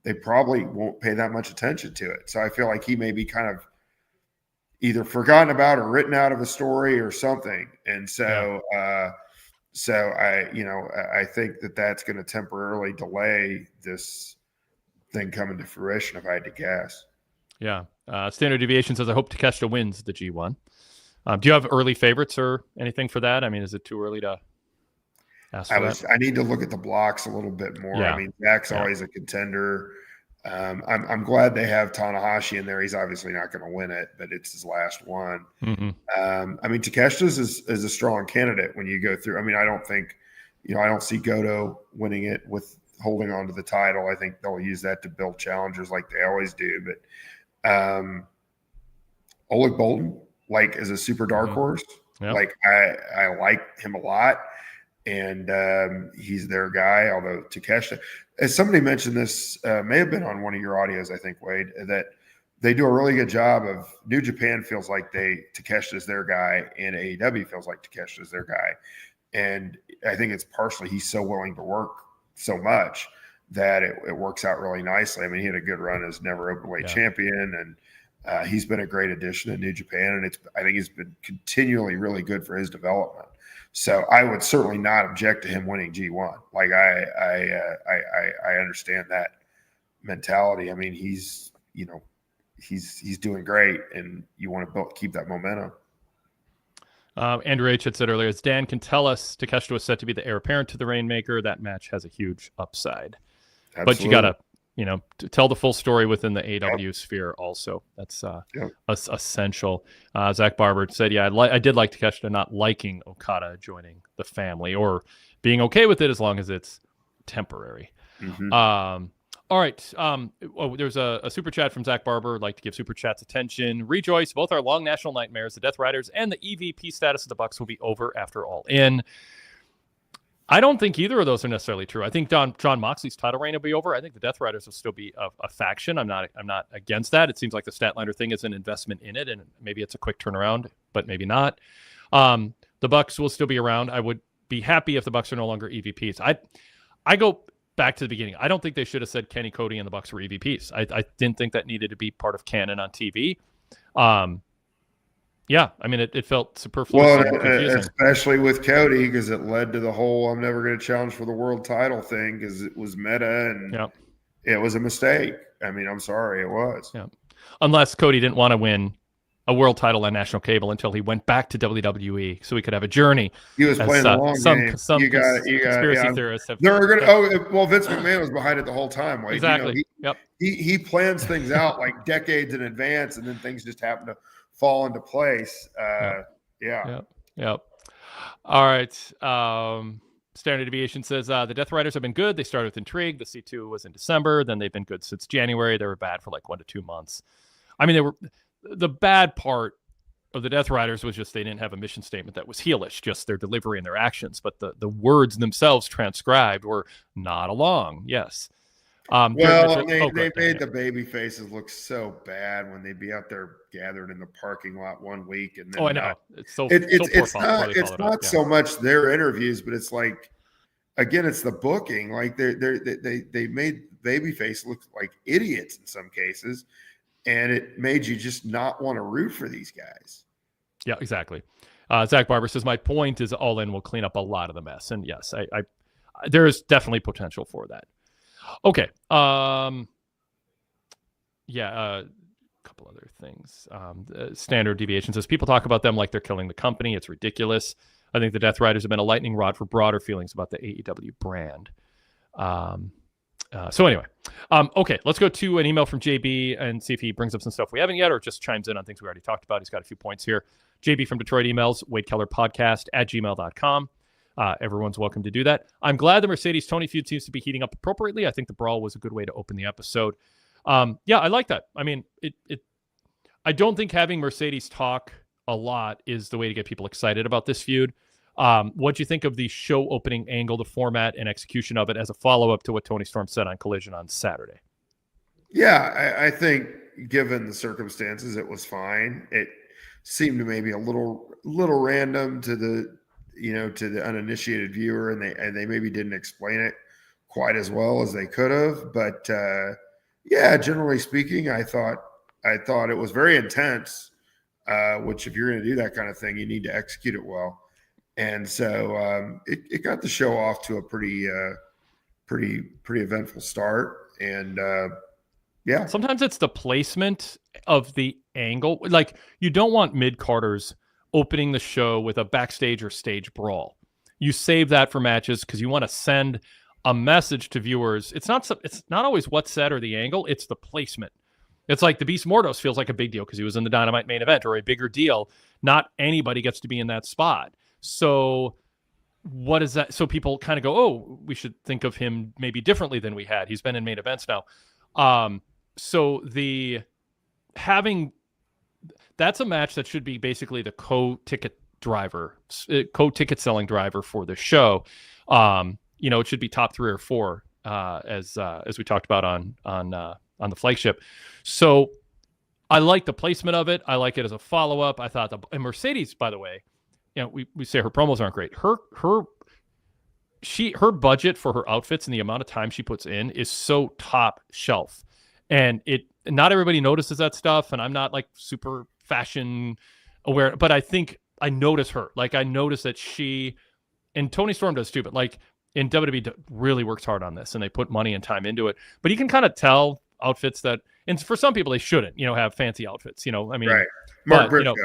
they probably won't pay that much attention to it. So I feel like he may be kind of either forgotten about or written out of a story or something. And so, I think that's going to temporarily delay this thing coming to fruition, if I had to guess. Yeah. Standard Deviation says, I hope Takeshita wins the G1. Do you have early favorites or anything for that? I mean, is it too early to ask for that? I need to look at the blocks a little bit more. Yeah. I mean, Zach's always a contender. I'm glad they have Tanahashi in there. He's obviously not going to win it, but it's his last one. Mm-hmm. I mean, Takeshita's is a strong candidate when you go through. I mean, I don't see Goto winning it with holding on to the title. I think they'll use that to build challengers like they always do. But Oleg Boltin, like, is a super dark horse. Yep. Like, I like him a lot. And he's their guy, although Takeshita, as somebody mentioned this, may have been on one of your audios, I think, Wade, that they do a really good job of New Japan feels like Takeshita is their guy, and AEW feels like Takeshita is their guy. And I think it's partially he's so willing to work so much that it works out really nicely. I mean, he had a good run as never openweight champion, and he's been a great addition to New Japan, and I think he's been continually really good for his development. So I would certainly not object to him winning G1. Like, I understand that mentality. I mean, he's doing great, and you want to keep that momentum. Andrew H. had said earlier, as Dan can tell us, Takeshita was set to be the heir apparent to the Rainmaker. That match has a huge upside. Absolutely. But you got to, to tell the full story within the AEW sphere also. That's essential. Zach Barber said, I did like Takeshita not liking Okada joining the family or being okay with it as long as it's temporary. Mm-hmm. All right. There's a super chat from Zach Barber. I'd like to give super chats attention. Rejoice. Both our long national nightmares, the Death Riders, and the EVP status of the Bucks will be over after All In. I don't think either of those are necessarily true. I think John Moxley's title reign will be over. I think the Death Riders will still be a faction. I'm not against that. It seems like the Statlander thing is an investment in it, and maybe it's a quick turnaround, but maybe not. The Bucks will still be around. I would be happy if the Bucks are no longer EVPs. I go back to the beginning. I don't think they should have said Kenny, Cody, and the Bucks were EVPs. I didn't think that needed to be part of canon on TV. I mean, it felt superfluous and confusing. Especially with Cody, because it led to the whole I'm never going to challenge for the world title thing, because it was meta and it was a mistake. I mean, I'm sorry, it was. Yeah. Unless Cody didn't want to win a world title on national cable until he went back to WWE, so we could have a journey. He was playing the long game. Some conspiracy theorists have. Vince McMahon was behind it the whole time. Like, exactly. He plans things out like decades in advance, and then things just happen to fall into place. All right. Standard Deviation says the Death Riders have been good. They started with Intrigue. The C2 was in December. Then they've been good since January. They were bad for like 1 to 2 months. I mean, the bad part of the Death Riders was just they didn't have a mission statement that was heelish, just their delivery and their actions. But the words themselves transcribed were not along. Yes. They made the baby faces look so bad when they'd be out there gathered in the parking lot one week, and then I know it's not so much their interviews, but it's like, again, it's the booking. Like they made babyface look like idiots in some cases, and it made you just not want to root for these guys. Yeah, exactly. Zach Barber says my point is All In will clean up a lot of the mess, and yes, I there is definitely potential for that. Okay. A couple other things. Standard Deviation says people talk about them like they're killing the company. It's ridiculous. I think the Death Riders have been a lightning rod for broader feelings about the AEW brand. So anyway, okay, let's go to an email from JB and see if he brings up some stuff we haven't yet or just chimes in on things we already talked about. He's got a few points here. JB from Detroit emails, wadekellerpodcast@gmail.com. Everyone's welcome to do that. I'm glad the Mercedes-Tony feud seems to be heating up appropriately. I think the brawl was a good way to open the episode. I like that. I mean, I don't think having Mercedes talk a lot is the way to get people excited about this feud. What do you think of the show opening angle, the format and execution of it as a follow-up to what Tony Storm said on Collision on Saturday? Yeah, I think given the circumstances, it was fine. It seemed maybe a little random to the to the uninitiated viewer, and they maybe didn't explain it quite as well as they could have. But yeah, generally speaking, I thought it was very intense. Which, if you're going to do that kind of thing, you need to execute it well. And so it got the show off to a pretty eventful start. And yeah, sometimes it's the placement of the angle. Like, you don't want mid-carders opening the show with a backstage or stage brawl. You save that for matches because you want to send a message to viewers. It's not always what's said or the angle, it's the placement. It's like the Beast Mortos feels like a big deal because he was in the Dynamite main event, or a bigger deal. Not anybody gets to be in that spot. So what is that? So people kind of go, oh, we should think of him maybe differently than we had. He's been in main events now. So that's a match that should be basically the co-ticket selling driver for the show. It should be top 3 or 4, as we talked about on the flagship. So I like the placement of it. I like it as a follow-up. I thought and Mercedes, by the way, we say her promos aren't great. Her budget for her outfits and the amount of time she puts in is so top shelf. And not everybody notices that stuff. And I'm not like super fashion aware, but I think I notice her. Like, I notice that she, and Toni Storm does too, but like in WWE really works hard on this, and they put money and time into it. But you can kind of tell outfits that, and for some people they shouldn't, have fancy outfits. I mean, right. Mark Briscoe.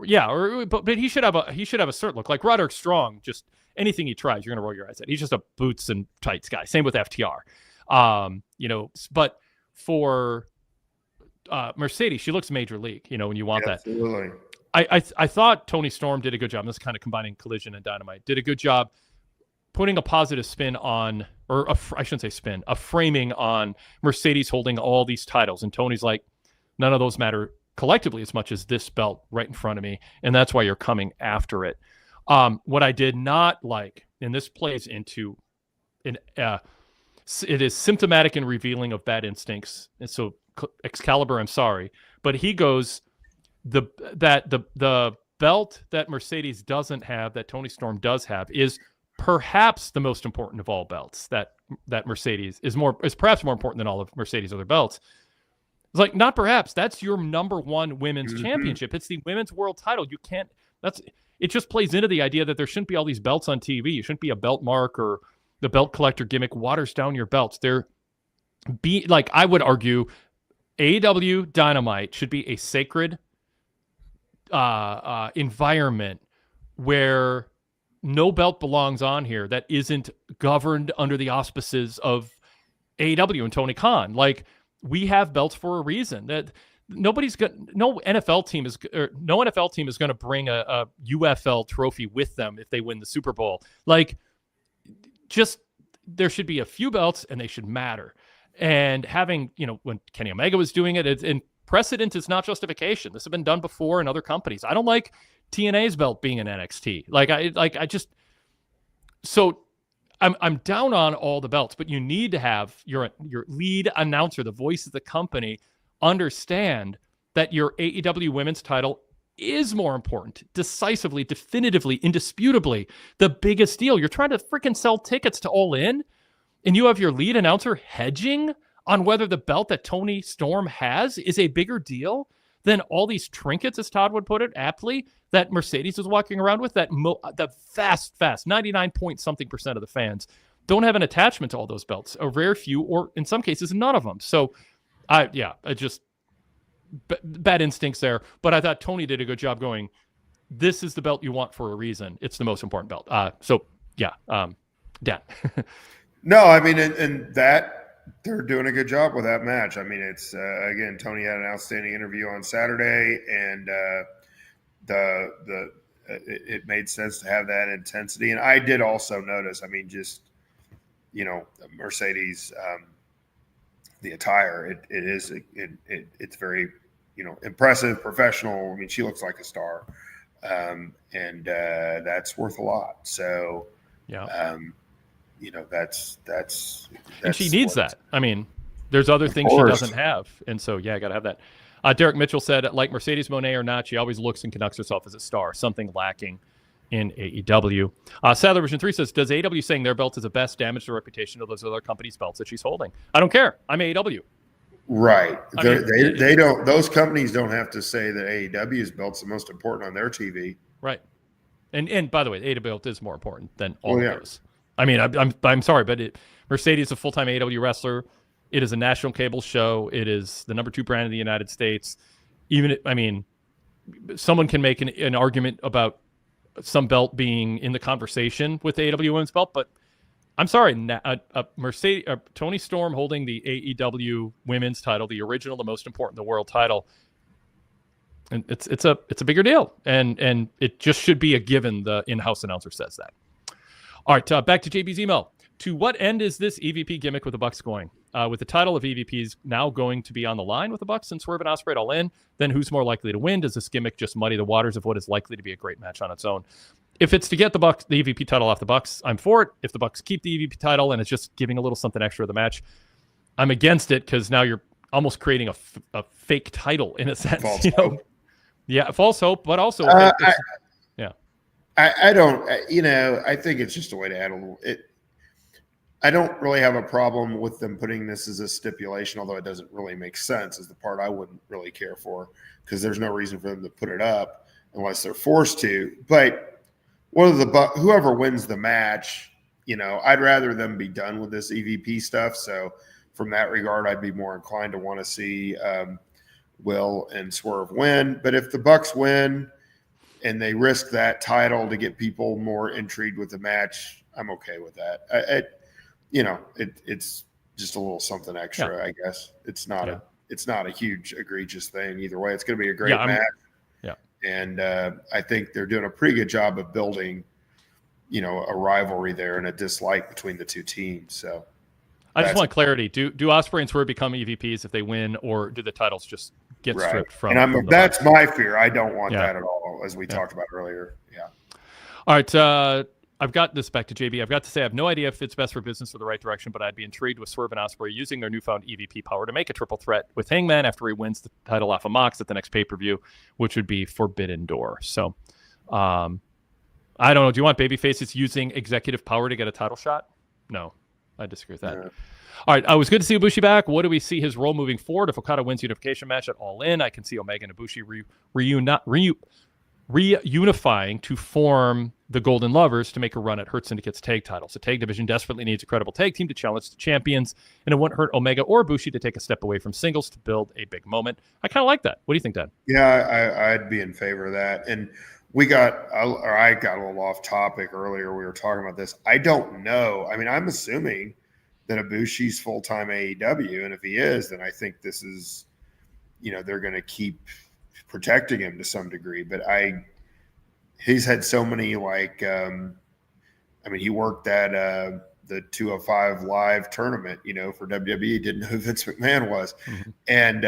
Yeah, but he should have a certain look. Like Roderick Strong, just anything he tries, you're gonna roll your eyes at. He's just a boots and tights guy. Same with FTR. But for Mercedes, she looks major league. When you want Absolutely. that. I thought Toni Storm did a good job. This is kind of combining Collision and Dynamite. Did a good job putting a positive spin on, or I shouldn't say spin, a framing on Mercedes holding all these titles. And Tony's like, none of those matter collectively as much as this belt right in front of me, and that's why you're coming after it. What I did not like, and this plays into it is symptomatic and revealing of bad instincts. And so Excalibur, I'm sorry, but he goes, the belt that Mercedes doesn't have, that Toni Storm does have, is perhaps the most important of all belts. That Mercedes is perhaps more important than all of Mercedes' other belts. It's like, not perhaps, that's your number one women's championship. It's the women's world title. You can't, it just plays into the idea that there shouldn't be all these belts on TV. You shouldn't be a belt mark, or the belt collector gimmick waters down your belts. I would argue AEW Dynamite should be a sacred environment where no belt belongs on here that isn't governed under the auspices of AEW and Tony Khan. Like, we have belts for a reason. That no NFL team is going to bring a UFL trophy with them if they win the Super Bowl. Like, just, there should be a few belts and they should matter. And having, when Kenny Omega was doing it, and precedent is not justification. This has been done before in other companies. I don't like TNA's belt being in NXT. I'm down on all the belts, but you need to have your lead announcer, the voice of the company, understand that your AEW women's title is more important, decisively, definitively, indisputably the biggest deal. You're trying to freaking sell tickets to All In, and you have your lead announcer hedging on whether the belt that Toni Storm has is a bigger deal than all these trinkets, as Todd would put it aptly, that Mercedes is walking around with. That the vast 99% of the fans don't have an attachment to all those belts. A rare few, or in some cases, none of them. So, bad instincts there. But I thought Tony did a good job going, this is the belt you want for a reason. It's the most important belt. Dan. No, I mean, and that, they're doing a good job with that match. I mean, it's again, Tony had an outstanding interview on Saturday, and it made sense to have that intensity. And I did also notice, I mean, just, Mercedes, the attire, it's very, impressive, professional. I mean, she looks like a star, and that's worth a lot. So, yeah. That's and she needs that. I mean, there's other things she doesn't have. And so, I got to have that. Derek Mitchell said, like Mercedes Moné or not, she always looks and conducts herself as a star, something lacking. in AEW. Sadler Version 3 says, does AEW saying their belt is the best damage the reputation of those other companies' belts that she's holding? I don't care. I'm AEW. Right. They don't. Those companies don't have to say that AEW's belt's the most important on their TV. Right. And by the way, the AEW belt is more important than all of those. I mean, I'm sorry, but Mercedes is a full-time AEW wrestler. It is a national cable show. It is the number 2 brand in the United States. Someone can make an argument about some belt being in the conversation with the AEW women's belt, but I'm sorry, Mercedes, Toni Storm holding the AEW women's title, the original, the most important, the world title. And it's a bigger deal, and it just should be a given. The in-house announcer says that. All right, back to JB's email. To what end is this EVP gimmick with the Bucks going? With the title of EVPs now going to be on the line with the Bucks and Swerve and Osprey all in, then who's more likely to win? Does this gimmick just muddy the waters of what is likely to be a great match on its own? If it's to get the EVP title off the Bucks, I'm for it. If the Bucks keep the EVP title and it's just giving a little something extra to the match, I'm against it because now you're almost creating a fake title in a sense. False hope. Yeah, false hope, but also I don't. I think it's just a way to add a little. I don't really have a problem with them putting this as a stipulation, although it doesn't really make sense. Is the part I wouldn't really care for because there's no reason for them to put it up unless they're forced to. But whoever wins the match, I'd rather them be done with this EVP stuff. So from that regard, I'd be more inclined to want to see Will and Swerve win. But if the Bucks win and they risk that title to get people more intrigued with the match, I'm okay with that. It's just a little something extra, I guess. It's not a huge egregious thing either way. It's going to be a great match. And I think they're doing a pretty good job of building, a rivalry there and a dislike between the two teams. So I just want clarity. Do Osprey and Swerve become EVPs if they win, or do the titles just get stripped from? And that's my fear. I don't want that at all, as we talked about earlier. Yeah. All right. I've got this back to JB. I've got to say I have no idea if it's best for business or the right direction, but I'd be intrigued with Swerve and Osprey using their newfound EVP power to make a triple threat with Hangman after he wins the title off of Mox at the next pay-per-view, which would be Forbidden Door. So I don't know. Do you want babyfaces using executive power to get a title shot? No, I disagree with that. Yeah. All right. It was good to see Ibushi back. What do we see his role moving forward? If Okada wins unification match at All In, I can see Omega and Ibushi reunifying to form the Golden Lovers to make a run at Hurt Syndicate's tag titles. The tag division desperately needs a credible tag team to challenge the champions, and it wouldn't hurt Omega or Ibushi to take a step away from singles to build a big moment. I kind of like that. What do you think, Dad? Yeah, I'd be in favor of that. And I got a little off topic earlier. We were talking about this. I don't know. I mean, I'm assuming that Ibushi's full-time AEW, and if he is, then I think this is, they're going to keep protecting him to some degree. But he's had so many he worked at the 205 Live tournament, for WWE. Didn't know who Vince McMahon was, and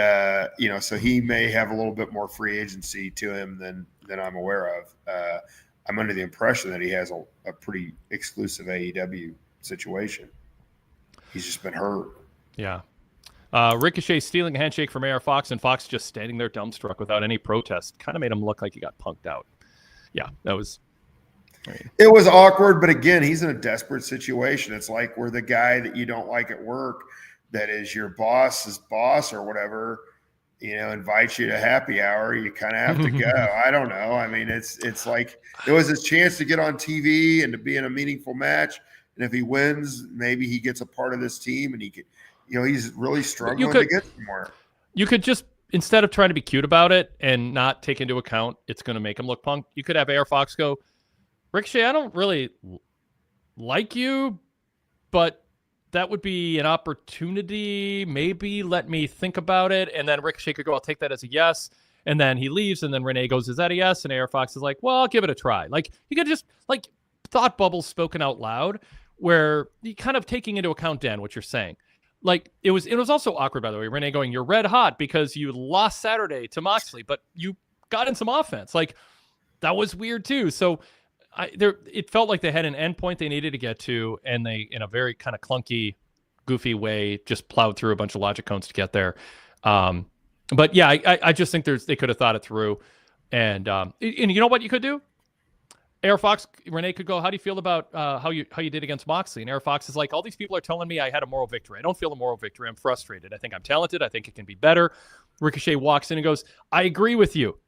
so he may have a little bit more free agency to him than I'm aware of. I'm under the impression that he has a pretty exclusive AEW situation. He's just been hurt. Yeah. Ricochet stealing a handshake from AR Fox and Fox just standing there dumbstruck without any protest. Kind of made him look like he got punked out. Yeah, that was... It was awkward, but again, he's in a desperate situation. It's like where the guy that you don't like at work that is your boss's boss or whatever, invites you to happy hour, you kind of have to go. I don't know. I mean, it's like it was his chance to get on TV and to be in a meaningful match. And if he wins, maybe he gets a part of this team and he could, he's really struggling to get somewhere. You could just, instead of trying to be cute about it and not take into account it's going to make him look punk, you could have AR Fox go, Ricochet, I don't really like you, but that would be an opportunity. Maybe let me think about it. And then Ricochet could go, I'll take that as a yes. And then he leaves. And then Renee goes, is that a yes? And AR Fox is like, well, I'll give it a try. Like, you could just, thought bubbles spoken out loud where you kind of taking into account, Dan, what you're saying. Like, it was also awkward, by the way. Renee going, you're red hot because you lost Saturday to Moxley, but you got in some offense. Like, that was weird too. So it felt like they had an endpoint they needed to get to, and they, in a very kind of clunky, goofy way, just plowed through a bunch of logic cones to get there. But yeah, I just think they could have thought it through. And you know what you could do? AR Fox, Renee could go, how do you feel about how you did against Moxley? And AR Fox is like, all these people are telling me I had a moral victory. I don't feel a moral victory. I'm frustrated. I think I'm talented. I think it can be better. Ricochet walks in and goes, I agree with you.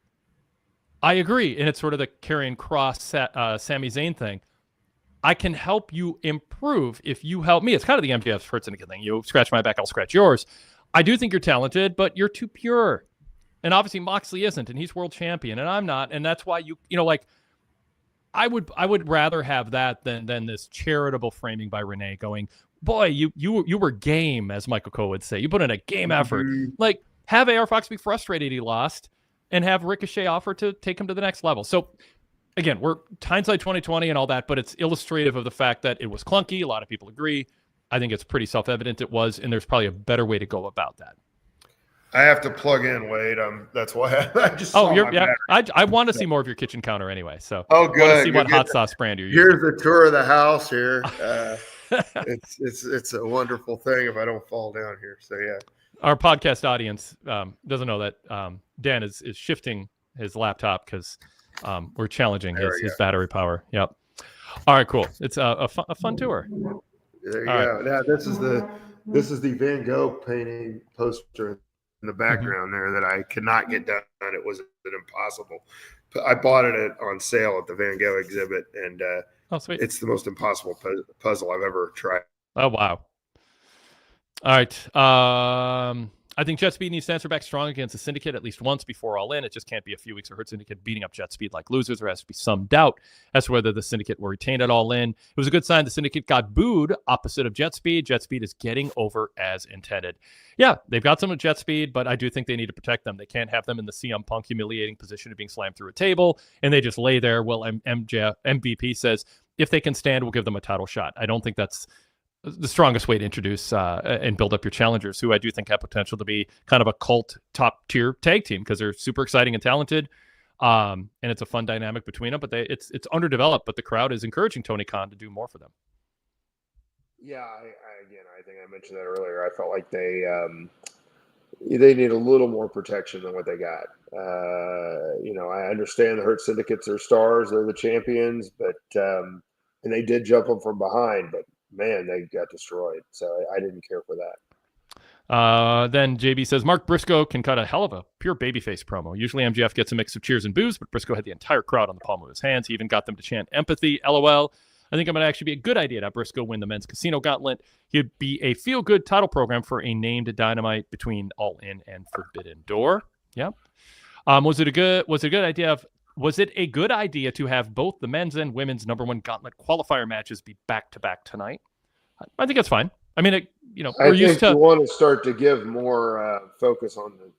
I agree. And it's sort of the Karrion Kross, Sami Zayn thing. I can help you improve if you help me. It's kind of the MJF Hurt Syndicate thing. You scratch my back, I'll scratch yours. I do think you're talented, but you're too pure. And obviously Moxley isn't, and he's world champion, and I'm not. And that's why I would rather have that than this charitable framing by Renee going, boy, you were game, as Michael Cole would say. You put in a game effort. Like, have AR Fox be frustrated he lost, and have Ricochet offer to take him to the next level. So again, we're hindsight 2020 and all that, but it's illustrative of the fact that it was clunky. A lot of people agree. I think it's pretty self-evident it was, and there's probably a better way to go about that. I have to plug in, Wade. That's why I just. I want to see more of your kitchen counter anyway. So good. I want to see what hot sauce brand you're using. Here's the tour of the house here. It's a wonderful thing if I don't fall down here. So yeah. Our podcast audience doesn't know that Dan is shifting his laptop because we're challenging his battery power. Yep. All right, cool. It's a fun tour. There you go. Now this is the Van Gogh painting poster in the background there that I could not get done. It was impossible. I bought it on sale at the Van Gogh exhibit, and sweet. It's the most impossible puzzle I've ever tried. Oh, wow. All right. I think Jet Speed needs to answer back strong against the Syndicate at least once before All In. It just can't be a few weeks of Hurt Syndicate beating up Jet Speed like losers. There has to be some doubt as to whether the Syndicate will retain at All In. It was a good sign the Syndicate got booed opposite of Jet Speed. Jet Speed is getting over as intended. Yeah, they've got some of Jet Speed, but I do think they need to protect them. They can't have them in the CM Punk humiliating position of being slammed through a table, and they just lay there. Well, MVP says, if they can stand, we'll give them a title shot. I don't think that's the strongest way to introduce and build up your challengers, who I do think have potential to be kind of a cult top tier tag team because they're super exciting and talented. And it's a fun dynamic between them, but it's underdeveloped, but the crowd is encouraging Tony Khan to do more for them. Yeah. I think I mentioned that earlier. I felt like they need a little more protection than what they got. I understand the Hurt Syndicates are stars. They're the champions, but, and they did jump them from behind, but man, they got destroyed. So I didn't care for that. Then JB says, Mark Briscoe can cut a hell of a pure babyface promo. Usually MJF gets a mix of cheers and boos, but Briscoe had the entire crowd on the palm of his hands. He even got them to chant empathy, LOL. I think it might actually be a good idea to have Briscoe win the men's casino gauntlet. He'd be a feel-good title program for a named Dynamite between All In and Forbidden Door. Yep. Was it a good idea to have both the men's and women's #1 gauntlet qualifier matches be back-to-back tonight? I think that's fine. I mean, we're used to. You want to start to give more focus on the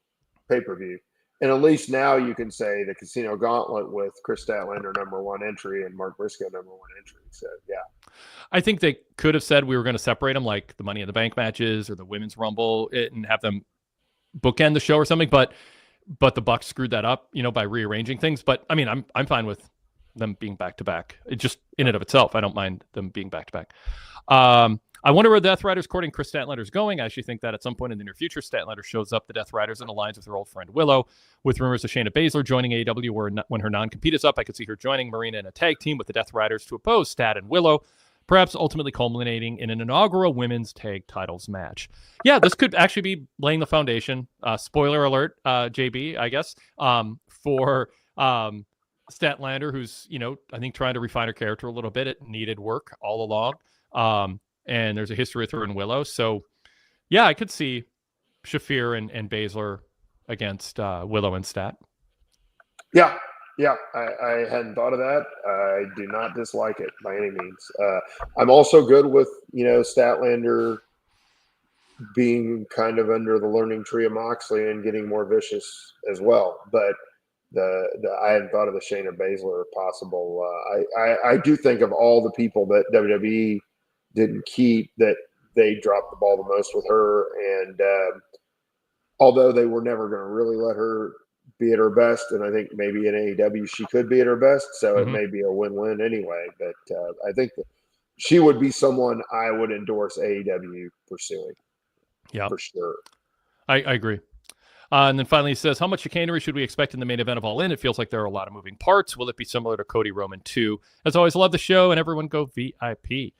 pay-per-view. And at least now you can say the Casino Gauntlet with Chris Statlander #1 entry and Mark Briscoe #1 entry. So, yeah. I think they could have said we were going to separate them like the Money in the Bank matches or the Women's Rumble and have them bookend the show or something. But the Bucks screwed that up, by rearranging things. But, I mean, I'm fine with them being back-to-back. It just in and of itself, I don't mind them being back-to-back. I wonder where the Death Riders courting Chris Statlander is going. I actually think that at some point in the near future, Statlander shows up the Death Riders and aligns with her old friend Willow. With rumors of Shayna Baszler joining AEW when her non-compete is up, I could see her joining Marina in a tag team with the Death Riders to oppose Stat and Willow, perhaps ultimately culminating in an inaugural women's tag titles match. Yeah, this could actually be laying the foundation. Spoiler alert, JB, I guess, for Statlander, who's, I think trying to refine her character a little bit. It needed work all along. And there's a history with her and Willow. So, yeah, I could see Shafir and Baszler against Willow and Stat. Yeah. I hadn't thought of that. I do not dislike it by any means. I'm also good with, Statlander being kind of under the learning tree of Moxley and getting more vicious as well. But I hadn't thought of the Shayna Baszler possible. I do think of all the people that WWE didn't keep, that they dropped the ball the most with her. And although they were never going to really let her be at her best, and I think maybe in AEW she could be at her best, so it may be a win-win anyway. But I think that she would be someone I would endorse AEW pursuing. Yeah, for sure. I agree. And then finally he says, how much chicanery should we expect in the main event of All In? It feels like there are a lot of moving parts. Will it be similar to Cody Roman 2? As always, love the show, and everyone go VIP.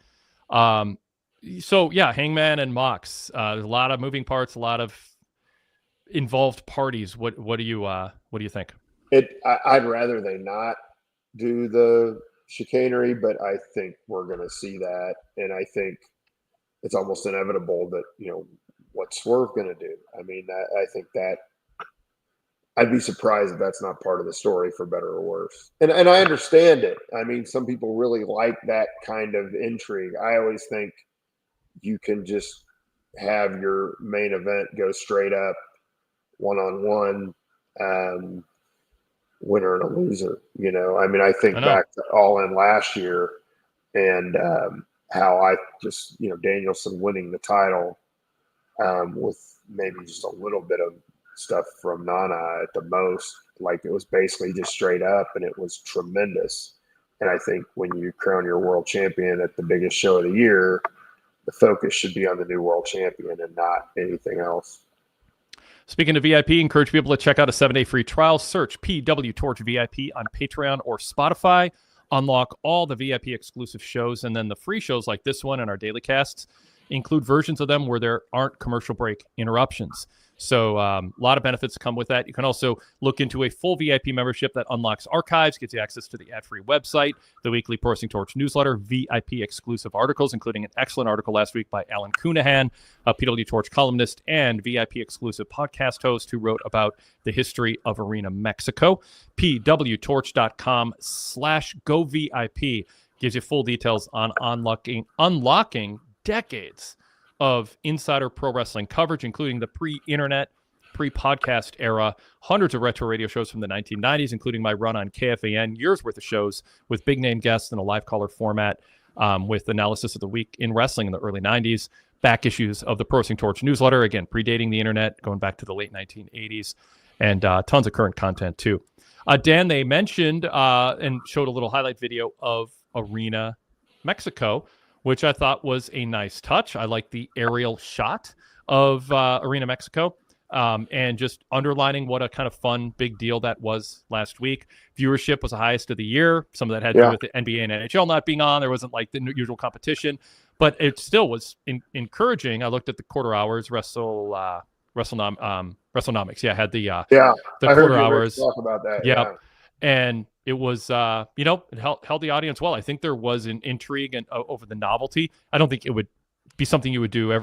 So yeah, Hangman and Mox. There's a lot of moving parts, a lot of involved parties. What do you think? I'd rather they not do the chicanery, but I think we're going to see that, and I think it's almost inevitable that what's Swerve going to do. I mean, I think that I'd be surprised if that's not part of the story, for better or worse. And I understand it. I mean, some people really like that kind of intrigue. I always think you can just have your main event go straight up one-on-one, winner and a loser. I mean, I think back to All In last year and how I just, Danielson winning the title with maybe just a little bit of stuff from Nana at the most. Like, it was basically just straight up, and it was tremendous. And I think when you crown your world champion at the biggest show of the year, the focus should be on the new world champion and not anything else. Speaking of VIP, encourage people to check out a 7-day free trial. Search PWTorch VIP on Patreon or Spotify. Unlock all the VIP exclusive shows, and then the free shows like this one and our daily casts include versions of them where there aren't commercial break interruptions. So a lot of benefits come with that. You can also look into a full VIP membership that unlocks archives, gets you access to the ad-free website, the weekly Pro Wrestling Torch newsletter, VIP exclusive articles, including an excellent article last week by Alan Cunahan, a PW Torch columnist and VIP exclusive podcast host who wrote about the history of Arena Mexico. PWTorch.com/GoVIP gives you full details on unlocking decades of insider pro wrestling coverage, including the pre-internet, pre-podcast era, hundreds of retro radio shows from the 1990s, including my run on KFAN, years worth of shows with big name guests in a live caller format, with analysis of the week in wrestling in the early 90s, back issues of the Pro Wrestling Torch newsletter, again, predating the internet, going back to the late 1980s, and tons of current content too. Dan, they mentioned and showed a little highlight video of Arena Mexico, which I thought was a nice touch. I like the aerial shot of Arena Mexico, and just underlining what a kind of fun, big deal that was last week. Viewership was the highest of the year. Some of that had to do with the NBA and NHL not being on. There wasn't like the usual competition, but it still was encouraging. I looked at the quarter hours, WrestleNomics. Yeah, had the quarter hours. Talk about that. Yep. Yeah. And it was, it held the audience well. I think there was an intrigue and over the novelty. I don't think it would be something you would do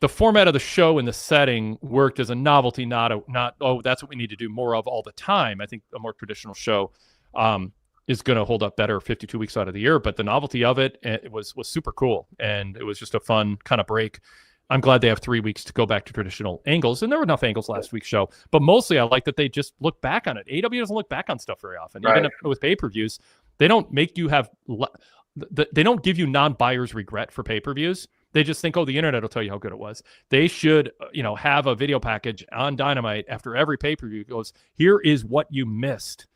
the format of the show and the setting worked as a novelty, not that's what we need to do more of all the time. I think a more traditional show is going to hold up better 52 weeks out of the year. But the novelty of it was super cool, and it was just a fun kind of break. I'm glad they have 3 weeks to go back to traditional angles, and there were enough angles last week's show. But mostly, I like that they just look back on it. AEW doesn't look back on stuff very often, even with pay-per-views. They don't make you have. They don't give you non-buyers regret for pay-per-views. They just think, the internet will tell you how good it was. They should, have a video package on Dynamite after every pay-per-view. It goes, here is what you missed.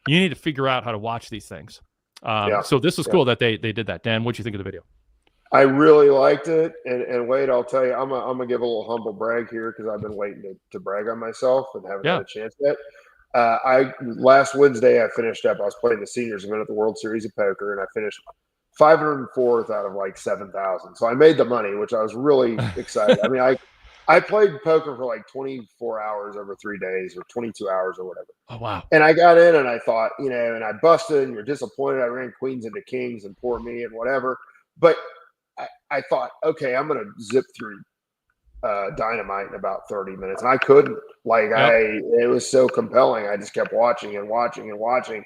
You need to figure out how to watch these things. So this was cool that they did that. Dan, what'd you think of the video? I really liked it, and Wade, I'll tell you, I'm gonna give a little humble brag here because I've been waiting to brag on myself and haven't had a chance yet. Last Wednesday I finished up. I was playing the seniors event at the World Series of Poker, and I finished 504th out of like 7,000. So I made the money, which I was really excited. I mean, I played poker for like 24 hours over 3 days, or 22 hours or whatever. Oh wow! And I got in, and I thought, and I busted, and you're disappointed. I ran queens into kings, and poor me, and whatever. But I thought, okay, I'm going to zip through Dynamite in about 30 minutes. And I couldn't. It was so compelling. I just kept watching and watching and watching.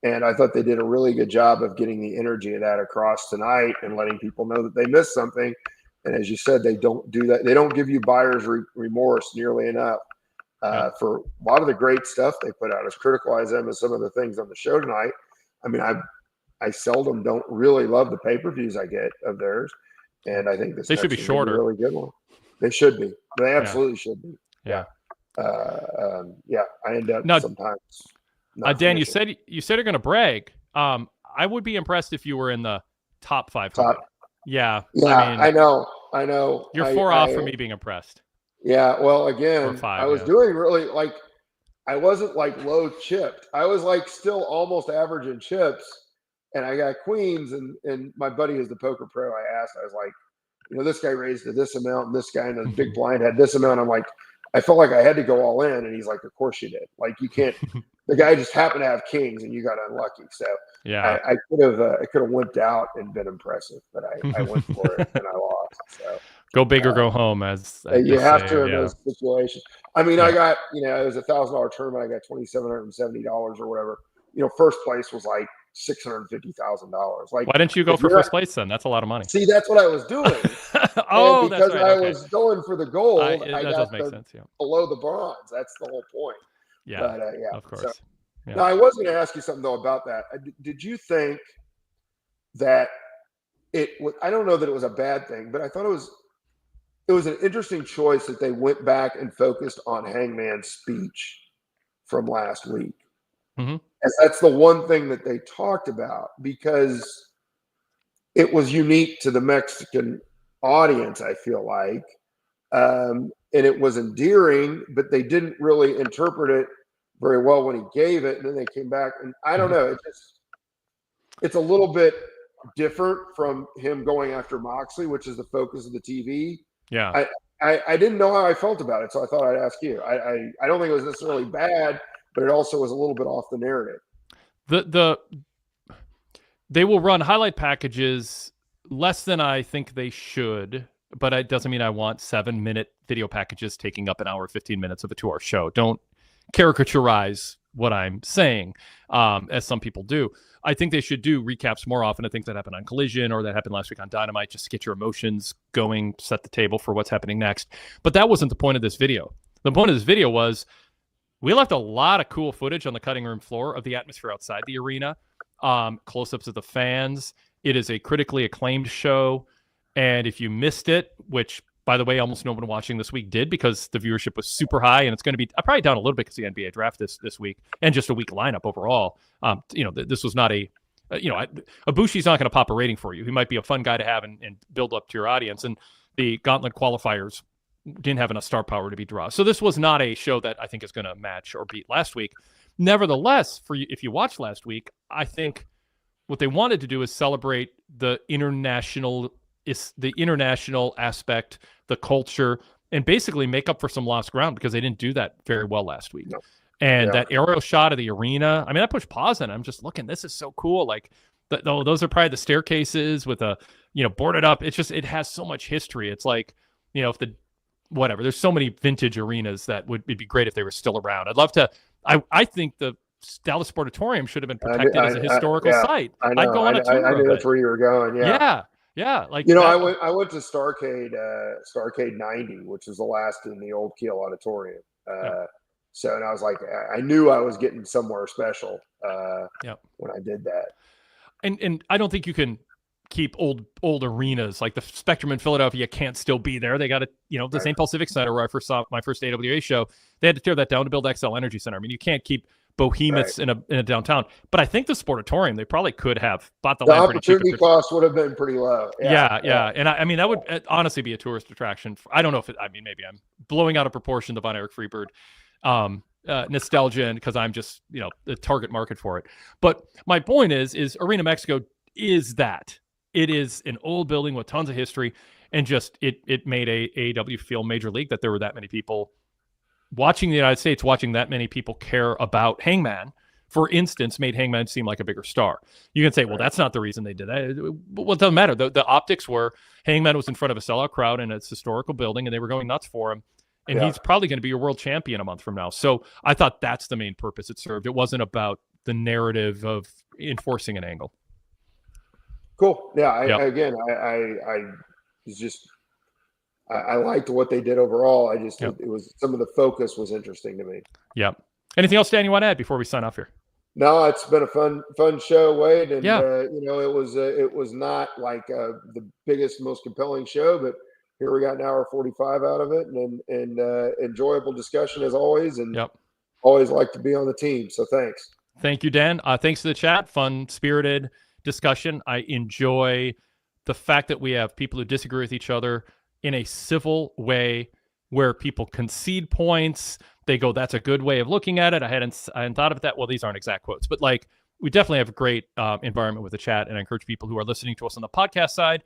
And I thought they did a really good job of getting the energy of that across tonight and letting people know that they missed something. And as you said, they don't do that. They don't give you buyer's remorse nearly enough for a lot of the great stuff they put out. As critical as them as some of the things on the show tonight, I mean, I seldom don't really love the pay-per-views I get of theirs, and I think they should be shorter. A really good one. They should be. They absolutely should be. Yeah. I end up sometimes. Dan, you said you're going to brag. I would be impressed if you were in the top 500. Yeah. I know. You're 4 off for me being impressed. Yeah. Well, Or again, 5, I was yeah. doing really like, I wasn't like low chipped. I was like still almost average in chips, and I got queens. And my buddy is the poker pro. I asked, I was like, this guy raised to this amount, and this guy in the big blind had this amount. I'm like, I felt like I had to go all in, and he's like, of course you did. Like you can't. The guy just happened to have kings, and you got unlucky. So Yeah. I could have wimped out and been impressive, but I went for it and I lost. So Go big or go home, as you they have say, to in yeah. those situations. I mean, Yeah. I got it was $1,000 tournament. I got $2,770 or whatever. First place was like $650,000. Like, Why didn't you go for first place then? That's a lot of money. see, that's what I was doing. Oh, and because that's right. I Okay. was going for the gold, I that got does make sense. Yeah. below the bronze. That's the whole point. Yeah. But, yeah. Of course. So, yeah. Now, I was going to ask you something though about that. Did you think that I don't know that it was a bad thing, but I thought it was an interesting choice that they went back and focused on Hangman's speech from last week. Mm-hmm. And that's the one thing that they talked about, because it was unique to the Mexican audience, I feel like. And it was endearing, but they didn't really interpret it very well when he gave it. And then they came back, and I don't know. It's a little bit different from him going after Moxley, which is the focus of the TV. Yeah. I didn't know how I felt about it, so I thought I'd ask you. I don't think it was necessarily bad, but it also was a little bit off the narrative. They will run highlight packages less than I think they should, but it doesn't mean I want 7-minute video packages taking up an hour, 15 minutes of a 2-hour show. Don't caricaturize what I'm saying, as some people do. I think they should do recaps more often. I think that happened on Collision, or that happened last week on Dynamite, just to get your emotions going, set the table for what's happening next. But that wasn't the point of this video. The point of this video was we left a lot of cool footage on the cutting room floor of the atmosphere outside the arena, close-ups of the fans. It is a critically acclaimed show, and if you missed it, which, by the way, almost no one watching this week did, because the viewership was super high, and it's going to be probably down a little bit because the NBA draft this week, and just a weak lineup overall. This was not Ibushi's not going to pop a rating for you. He might be a fun guy to have and build up to your audience, and the Gauntlet qualifiers didn't have enough star power to be draw. So this was not a show that I think is going to match or beat last week. Nevertheless, if you watched last week, I think what they wanted to do is celebrate the international aspect, the culture, and basically make up for some lost ground, because they didn't do that very well last week. No. And that aerial shot of the arena, I mean, I pushed pause on it. I'm just looking, this is so cool. Like, those are probably the staircases with boarded up. It has so much history. It's like, there's so many vintage arenas that it'd be great if they were still around. I'd love to, I think the Dallas Sportatorium should have been protected as a historical site. I know. I'd go on a tour. I knew that's where you were going. Yeah. Yeah. Like, I went to Starcade 90, which was the last in the old Kiel Auditorium. So, and I was like, I knew I was getting somewhere special when I did that. And I don't think you can keep old arenas like the Spectrum in Philadelphia can't still be there. They got to, the St. Paul Civic Center, where I first saw my first AWA show, they had to tear that down to build XL Energy Center. I mean, you can't keep behemoths in a downtown. But I think the Sportatorium, they probably could have bought the land opportunity cost would have been pretty low. Yeah. And I mean, that would honestly be a tourist attraction. I don't know if maybe I'm blowing out of proportion the Von Erich Freebird nostalgia, and because I'm just, the target market for it. But my point is Arena Mexico is that. It is an old building with tons of history, and just it made AEW feel major league that there were that many people watching the United States, watching that many people care about Hangman, for instance, made Hangman seem like a bigger star. You can say, well, that's not the reason they did that. Well, it doesn't matter. The optics were Hangman was in front of a sellout crowd in its historical building, and they were going nuts for him. And he's probably going to be your world champion a month from now. So I thought that's the main purpose it served. It wasn't about the narrative of enforcing an angle. Cool. Yeah. I liked what they did overall. It was some of the focus was interesting to me. Yep. Anything else, Dan, you want to add before we sign off here? No, it's been a fun show, Wade. And, it was not like the biggest, most compelling show, but here we got an hour 45 out of it, and enjoyable discussion as always. And always like to be on the team. So thanks. Thank you, Dan. Thanks to the chat. Fun, spirited discussion. I enjoy the fact that we have people who disagree with each other in a civil way, where people concede points. They go, that's a good way of looking at it. I hadn't thought of that. Well, these aren't exact quotes, but like, we definitely have a great environment with the chat, and I encourage people who are listening to us on the podcast side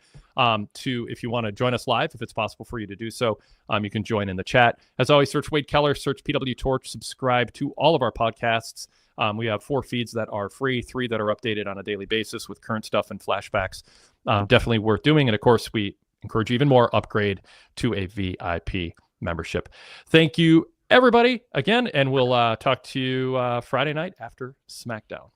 to, if you want to join us live, if it's possible for you to do so, you can join in the chat. As always, search Wade Keller, search PWTorch, subscribe to all of our podcasts. We have 4 feeds that are free, 3 that are updated on a daily basis with current stuff and flashbacks. Definitely worth doing. And of course, we encourage even more, upgrade to a VIP membership. Thank you, everybody, again, and we'll talk to you Friday night after SmackDown.